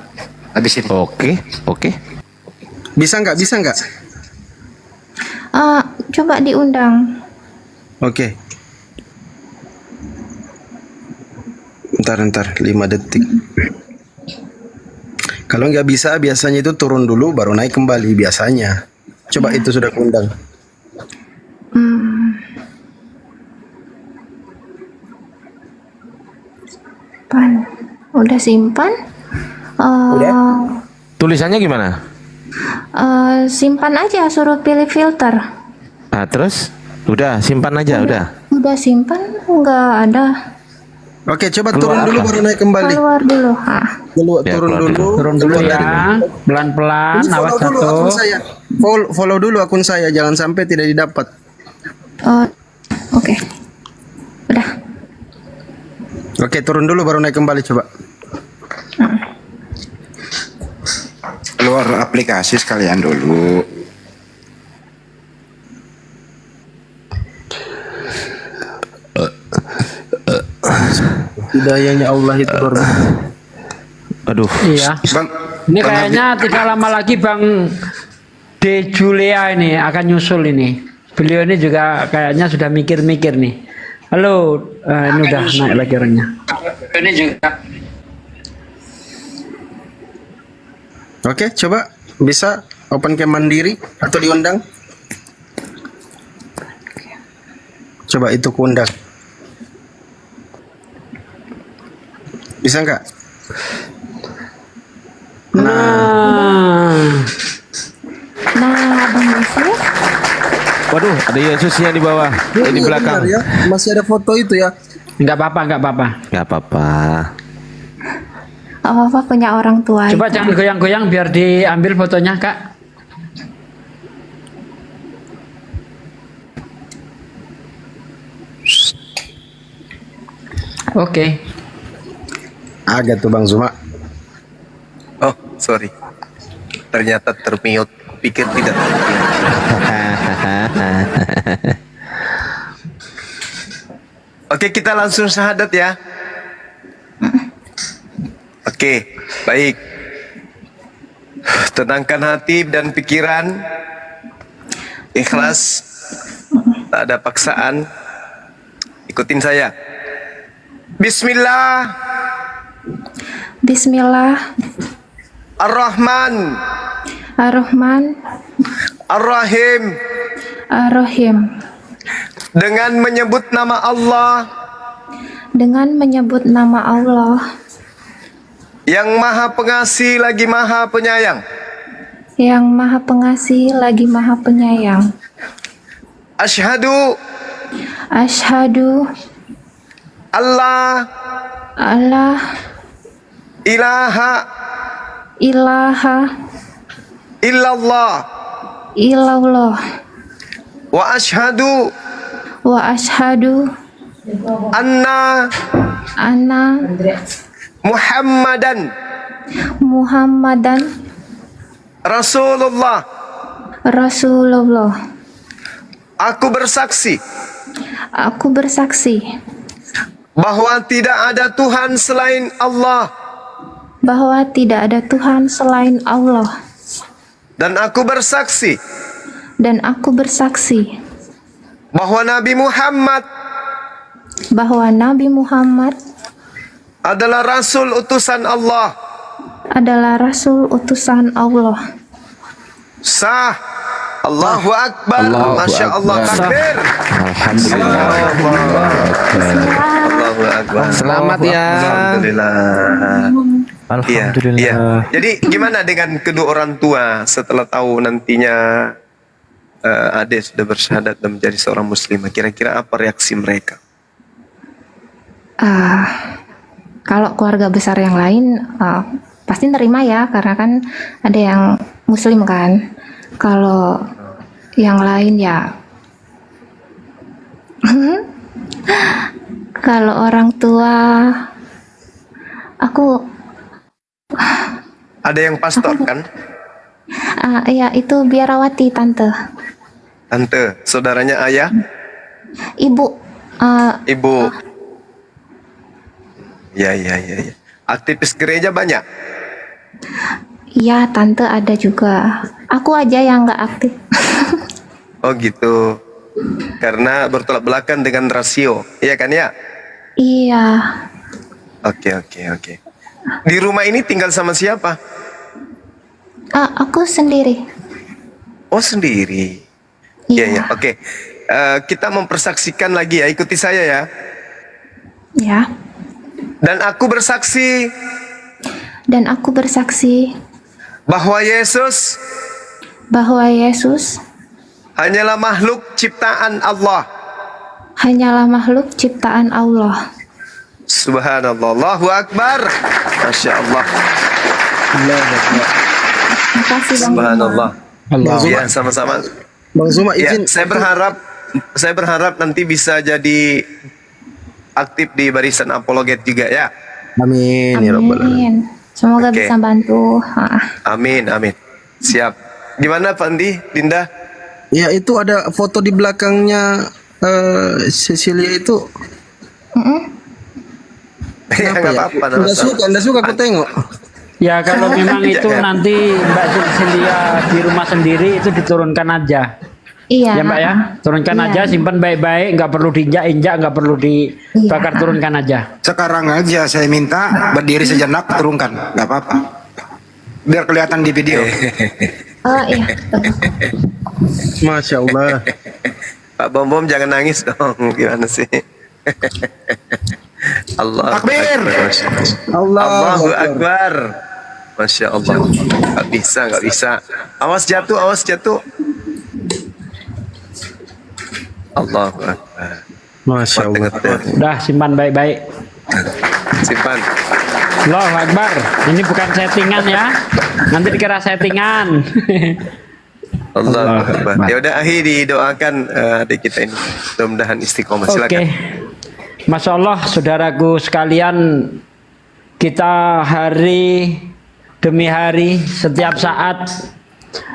Habis ini. Oke, oke. Bisa nggak? Bisa nggak? Coba diundang. Oke. Ntar 5 detik. Kalau nggak bisa, biasanya itu turun dulu baru naik kembali biasanya. Coba itu sudah keundang. Udah simpan? Tulisannya gimana? Simpan aja, suruh pilih filter. Nah, terus udah simpan aja, udah. Udah simpan, nggak ada. Oke, coba Keluar turun dulu apa? baru naik kembali. Keluar dulu. Ya, Turun keluar dulu. Turun dulu Keluar dari- ya, pelan-pelan, Ini awas follow dulu akun jatuh. saya. Follow dulu akun saya, jangan sampai tidak didapat. Oke. Udah. Oke, turun dulu baru naik kembali coba. Keluar aplikasi sekalian dulu. Hidayahnya Allah itu luar biasa. Aduh. Iya. Bang, Ini Bang kayaknya tidak lama lagi Bang De Julia ini akan nyusul ini. Beliau ini juga kayaknya sudah mikir-mikir nih. Halo, ini udah naik lagi orangnya. Ini juga. Oke, coba bisa open cam mandiri atau diundang. Coba itu kuundang. Bisa nggak? Nah, Bang Yusuf. Waduh, ada Yesusnya di bawah. Di belakang. Benar ya, masih ada foto itu ya. nggak apa-apa, nggak apa-apa. Gak apa-apa. Apa punya orang tua. Coba jangan goyang-goyang biar diambil fotonya, Kak. Oke. Agak tuh Bang Zuma. Oh, sorry. Ternyata termute. Pikir tidak termute. Oke, kita langsung syahadat ya. Oke, baik. Tenangkan hati dan pikiran. Ikhlas. Tak ada paksaan. Ikutin saya. Bismillah. Bismillah. Ar-Rahman. Ar-Rahman. Ar-Rahim. Ar-Rahim. Dengan menyebut nama Allah Dengan menyebut nama Allah yang Maha Pengasih lagi Maha Penyayang. yang Maha Pengasih lagi Maha Penyayang. Asyhadu Asyhadu Allah Allah ilaha ilaha illallah illallah wa asyhadu wa asyhadu anna anna Muhammadan Muhammadan Rasulullah. Rasulullah. Aku bersaksi Aku bersaksi bahwa tidak ada Tuhan selain Allah, bahwa tidak ada Tuhan selain Allah, dan aku bersaksi dan aku bersaksi bahwa Nabi Muhammad bahwa Nabi Muhammad adalah Rasul utusan Allah. adalah Rasul utusan Allah. Sah. Allahu Akbar. Allahu Masya Allah. Akbar. Takbir. Alhamdulillah. Allahu Akbar. Selamat ya. Alhamdulillah. Alhamdulillah. Iya. Jadi gimana dengan kedua orang tua setelah tahu nantinya Ade sudah bersyahadat dan menjadi seorang muslimah? Kira-kira apa reaksi mereka? Kalau keluarga besar yang lain pasti nerima ya, karena kan ada yang muslim kan. Kalau yang lain ya kalau orang tua aku Ada yang pastor kan? ya itu biarawati tante, Tante, saudaranya ayah, ibu, ibu. Ya. Aktivis gereja banyak. Iya, tante ada juga. Aku aja yang nggak aktif. Oh gitu. Karena bertolak belakang dengan rasio, iya kan ya? Iya, Oke. Di rumah ini tinggal sama siapa? aku sendiri. Oh sendiri. Iya. Oke. Kita mempersaksikan lagi ya. Ikuti saya ya. Ya. Dan aku bersaksi Dan aku bersaksi bahwa Yesus bahwa Yesus hanyalah makhluk ciptaan Allah. hanyalah makhluk ciptaan Allah. Subhanallah. Allahu Akbar. Masya Allah. Terima kasih Bang. Subhanallah. Allah. Ya, sama-sama. Bang Zuma Ya, izin. saya berharap nanti bisa jadi aktif di barisan apologet juga ya. Amin ya rabbal alamin. Amin. Semoga Oke. bisa bantu. Amin. Siap. Gimana Pak Andi, Dinda? Ya itu ada foto di belakangnya Cecilia itu. Ya nggak apa-apa. nggak masalah. Enggak suka aku tengok. Ya kalau memang itu Ya. nanti Mbak Cecilia di rumah sendiri itu diturunkan aja. Iya. Ya Mbak ya, turunkan Iya. aja, simpan baik-baik, nggak perlu diinjak-injak, nggak perlu dibakar, Iya. turunkan aja. Sekarang aja saya minta berdiri sejenak turunkan, nggak apa-apa. Biar kelihatan di video. Oh iya. Betul. Masya Allah. Pak Bom jangan nangis dong. Gimana sih? Allah Takbir. Allahu Akbar. Masya Allah. Nggak bisa. Awas jatuh. Allahu Akbar. Masya Allah. Udah simpan baik-baik. Simpan. Allahu Akbar. Ini bukan settingan ya. Nanti dikira settingan. Allahu Akbar. Ya udah akhir didoakan adik kita ini. Mudah-mudahan istiqomah. Oke. Silakan. Masya Allah, saudaraku sekalian, kita hari demi hari, setiap saat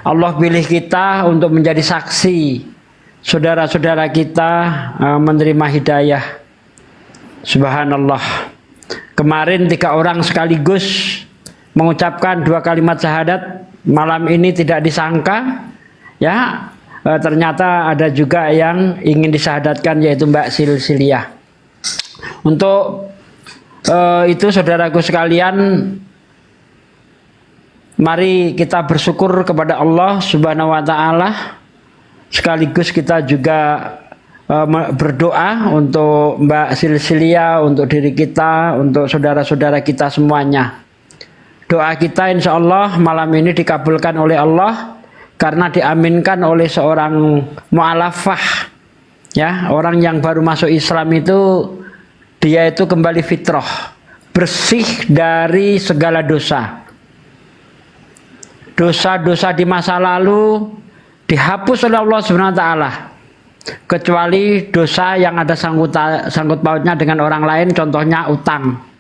Allah pilih kita untuk menjadi saksi saudara-saudara kita menerima hidayah. Subhanallah. Kemarin 3 orang sekaligus mengucapkan 2 kalimat syahadat. Malam ini tidak disangka, ya ternyata ada juga yang ingin disyahadatkan, yaitu Mbak Cecilia. Untuk itu saudaraku sekalian, mari kita bersyukur kepada Allah Subhanahu wa taala. Sekaligus kita juga berdoa untuk Mbak Cecilia, untuk diri kita, untuk saudara-saudara kita semuanya. Doa kita insya Allah malam ini dikabulkan oleh Allah karena diaminkan oleh seorang mu'alafah, ya, orang yang baru masuk Islam itu, dia itu kembali fitrah, bersih dari segala dosa. Dosa-dosa di masa lalu dihapus oleh Allah Subhanahu wa taala, kecuali dosa yang ada sangkut pautnya dengan orang lain, contohnya utang.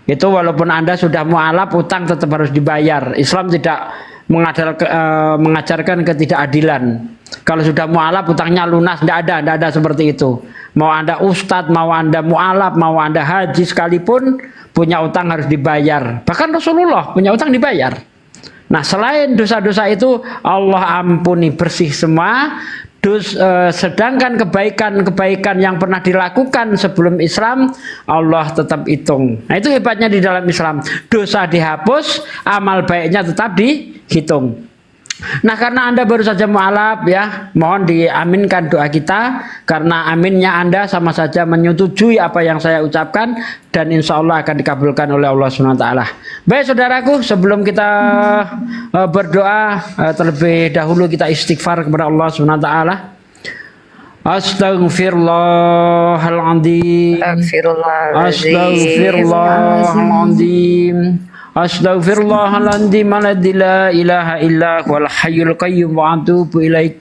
Itu walaupun Anda sudah mualaf, utang tetap harus dibayar. Islam tidak mengajarkan ketidakadilan. Kalau sudah mualaf utangnya lunas, tidak ada seperti itu. Mau Anda ustadz, mau Anda mualaf, mau Anda haji sekalipun, punya utang harus dibayar. Bahkan Rasulullah punya utang dibayar. Nah, selain dosa-dosa itu Allah ampuni, bersih semua. Sedangkan kebaikan-kebaikan yang pernah dilakukan sebelum Islam, Allah tetap hitung. Nah, itu hebatnya di dalam Islam. Dosa dihapus, amal baiknya tetap dihitung. Nah, karena Anda baru saja mualaf, ya, mohon diaminkan doa kita, karena aminnya Anda sama saja menyetujui apa yang saya ucapkan, dan insya Allah akan dikabulkan oleh Allah SWT. Baik saudaraku, sebelum kita berdoa, terlebih dahulu kita istighfar kepada Allah SWT. Astaghfirullahaladzim. Astaghfirullahaladzim. Astaghfirullahaladzim. Alladzi la ilaha illa huwal hayyul qayyum wa atubu ilaik.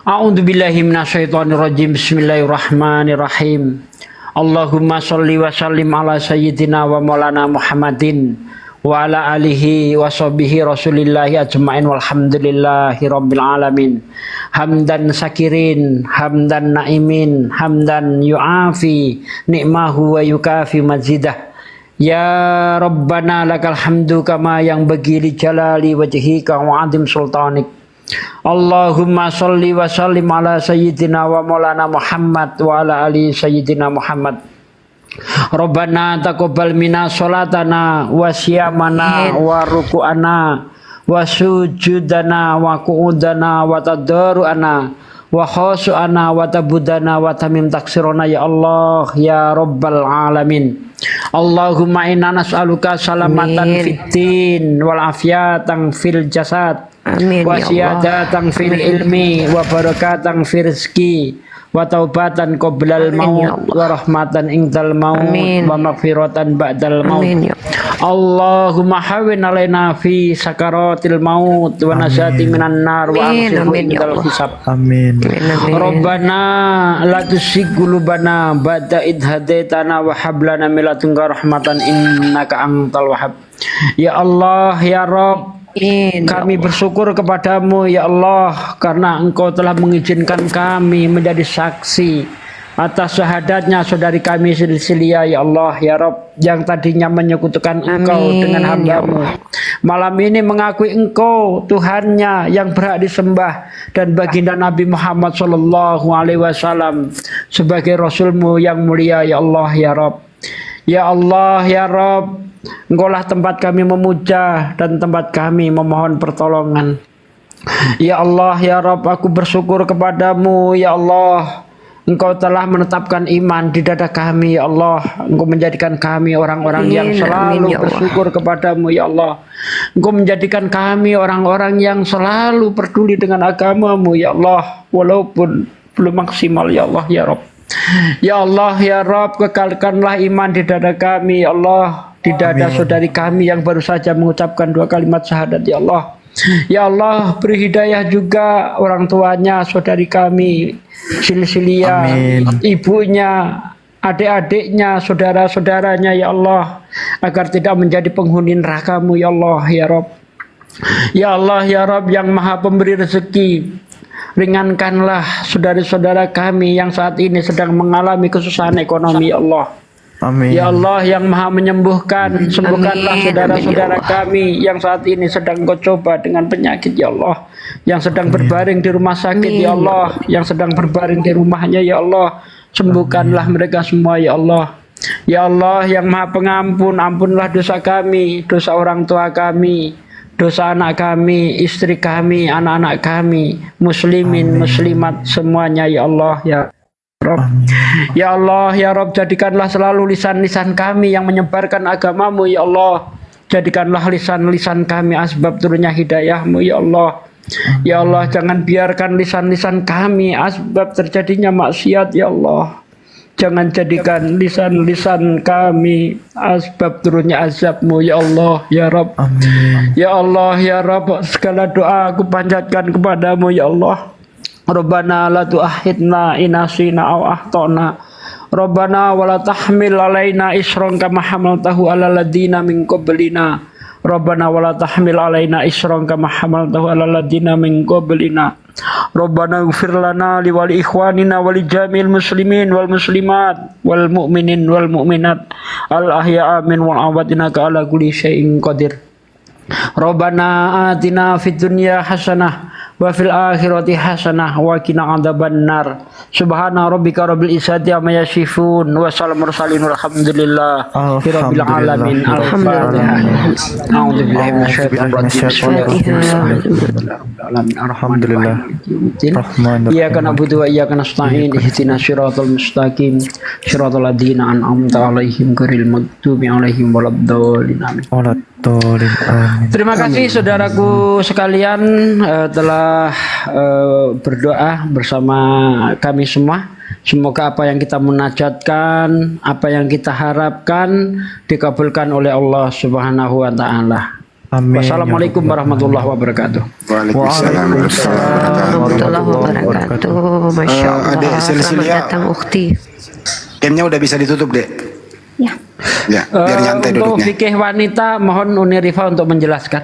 A'udzu billahi minasyaitonir rajim. Bismillahirrahmanirrahim. Allahumma sholli wa sallim ala sayyidina wa maulana Muhammadin wa ala alihi wa sahbihi rasulillahi ajma'in walhamdulillahi rabbil alamin. Hamdan sakirin, hamdan naimin, hamdan yu'afi ni'mahu wa yukafi mazidah. Ya Rabbana lakal hamdu kama yang bagi li jalali wajhika wa adim sultanik. Allahumma sholli wa sallim ala sayyidina wa maulana Muhammad wa ala ali sayyidina Muhammad. Rabbana taqabbal minna sholatana wa siyamana wa ruku'ana wa sujudana wa qu'udana wa tadarru'ana wa khushu'ana wa tabudana wa tamim taksirona ya Allah ya Rabbal alamin. Allahumma inna nas'aluka salamatan fid din wal afiyatan fil jasad Amin wa ya Allah. siyadatan fil ilmi wa barakatan fil rizki wa taubatan qoblal Amin ya maut Allah. wa rahmatan indal maut Amin. wa maghfiratan ba'dal maut. Amin ya Allahumma hawin alaina fi sakaratil maut wa najati minan nar wa Amin, amsirhu amin ya indal Allah. hisab. Amin. Amin. Rabbana la tuzigh qulubana ba'da idh hadaitana wa hab lana min ladunka rahmatan innaka antal wahhab. Ya Allah ya Rabb, Amin. kami bersyukur kepadamu ya Allah karena Engkau telah mengizinkan kami menjadi saksi atas syahadatnya saudari kami Silsilia ya Allah ya Rabb yang tadinya menyekutukan Engkau Amin, dengan ya hambamu. Malam ini mengakui Engkau Tuhannya yang berhak disembah dan baginda Nabi Muhammad sallallahu alaihi wasallam sebagai Rasulmu yang mulia ya Allah ya Rabb. Ya Allah ya Rabb, Engkaulah tempat kami memuja dan tempat kami memohon pertolongan. Ya Allah ya Rabb, aku bersyukur kepadamu ya Allah. Engkau telah menetapkan iman di dada kami ya Allah. Engkau menjadikan kami orang-orang yang Amin, selalu amin, ya Allah. bersyukur kepadamu ya Allah. Engkau menjadikan kami orang-orang yang selalu peduli dengan agamamu ya Allah, walaupun belum maksimal ya Allah ya Rabb. Ya Allah ya Rabb, kekalkanlah iman di dada kami ya Allah, di dada saudari kami yang baru saja mengucapkan 2 kalimat syahadat ya Allah. Ya Allah, beri hidayah juga orang tuanya saudari kami Silsilia, Amin. ibunya, adik-adiknya, saudara-saudaranya ya Allah, agar tidak menjadi penghuni neraka-Mu ya Allah ya Rabb. Ya Allah ya Rabb yang Maha Pemberi rezeki, ringankanlah saudara-saudara kami yang saat ini sedang mengalami kesusahan ekonomi ya Allah. Amin. Ya Allah yang Maha menyembuhkan, sembuhkanlah Amin, saudara-saudara amin, ya Allah. kami yang saat ini sedang Kau coba dengan penyakit ya Allah, yang sedang berbaring di rumah sakit Amin, ya Allah, yang sedang berbaring di rumahnya ya Allah, sembuhkanlah mereka semua ya Allah. Ya Allah yang Maha Pengampun, ampunlah dosa kami, dosa orang tua kami, dosa anak kami, istri kami, anak-anak kami, muslimin, muslimat semuanya ya Allah ya Rabb. Ya Allah ya Rabb, jadikanlah selalu lisan-lisan kami yang menyebarkan agamamu ya Allah. Jadikanlah lisan-lisan kami asbab turunnya hidayahmu ya Allah. Ya Allah, jangan biarkan lisan-lisan kami asbab terjadinya maksiat ya Allah. Jangan jadikan lisan-lisan kami asbab turunnya azabmu ya Allah ya Rabb. Amin. Ya Allah ya Rabb, segala doa aku panjatkan kepadamu ya Allah. Rabbana la tu'akhidna in nasina aw akhtana. Rabbana wa la tahmil alaina isran kama hamaltahu ala ladina min qablina. Rabbana wa la tahmil alaina isran kama hamaltahu ala ladina min qablina. Rabbana ighfir lana li wali ikhwanina wa li jamil muslimin wal muslimat wal mu'minin wal mu'minat al ahya'a min wal amwat innaka ala kulli syai'in qadir. Rabbana atina fid dunya hasanah wa fil akhirati hasanah wa qina adzabannar. Subhana rabbika rabbil izzati amma yasifun wa salamun mursalin walhamdulillah rabbil alamin. Al-Fatihah. A'udzu billahi minasyaitonir rajim. Alhamdulillah. Rahmanir Iyyaka na'budu wa iyyaka nasta'in. Ihdinas siratal mustaqim. Siratal ladzina an'amta 'alaihim ghairil maghdubi 'alaihim waladdallin. Amin. Amin. Terima kasih saudaraku sekalian telah berdoa bersama kami semua. Semoga apa yang kita munajatkan, apa yang kita harapkan dikabulkan oleh Allah Subhanahu wa taala. Amin. Wassalamualaikum warahmatullahi wabarakatuh. Waalaikumsalam Warahmatullahi wabarakatuh. Masya Allah. Adik Silsilia. Selamat datang Ukti. Camnya udah bisa ditutup, Dek. Ya. Ya, biar nyantai Untuk duduknya. fikih wanita mohon Uni Rifa untuk menjelaskan.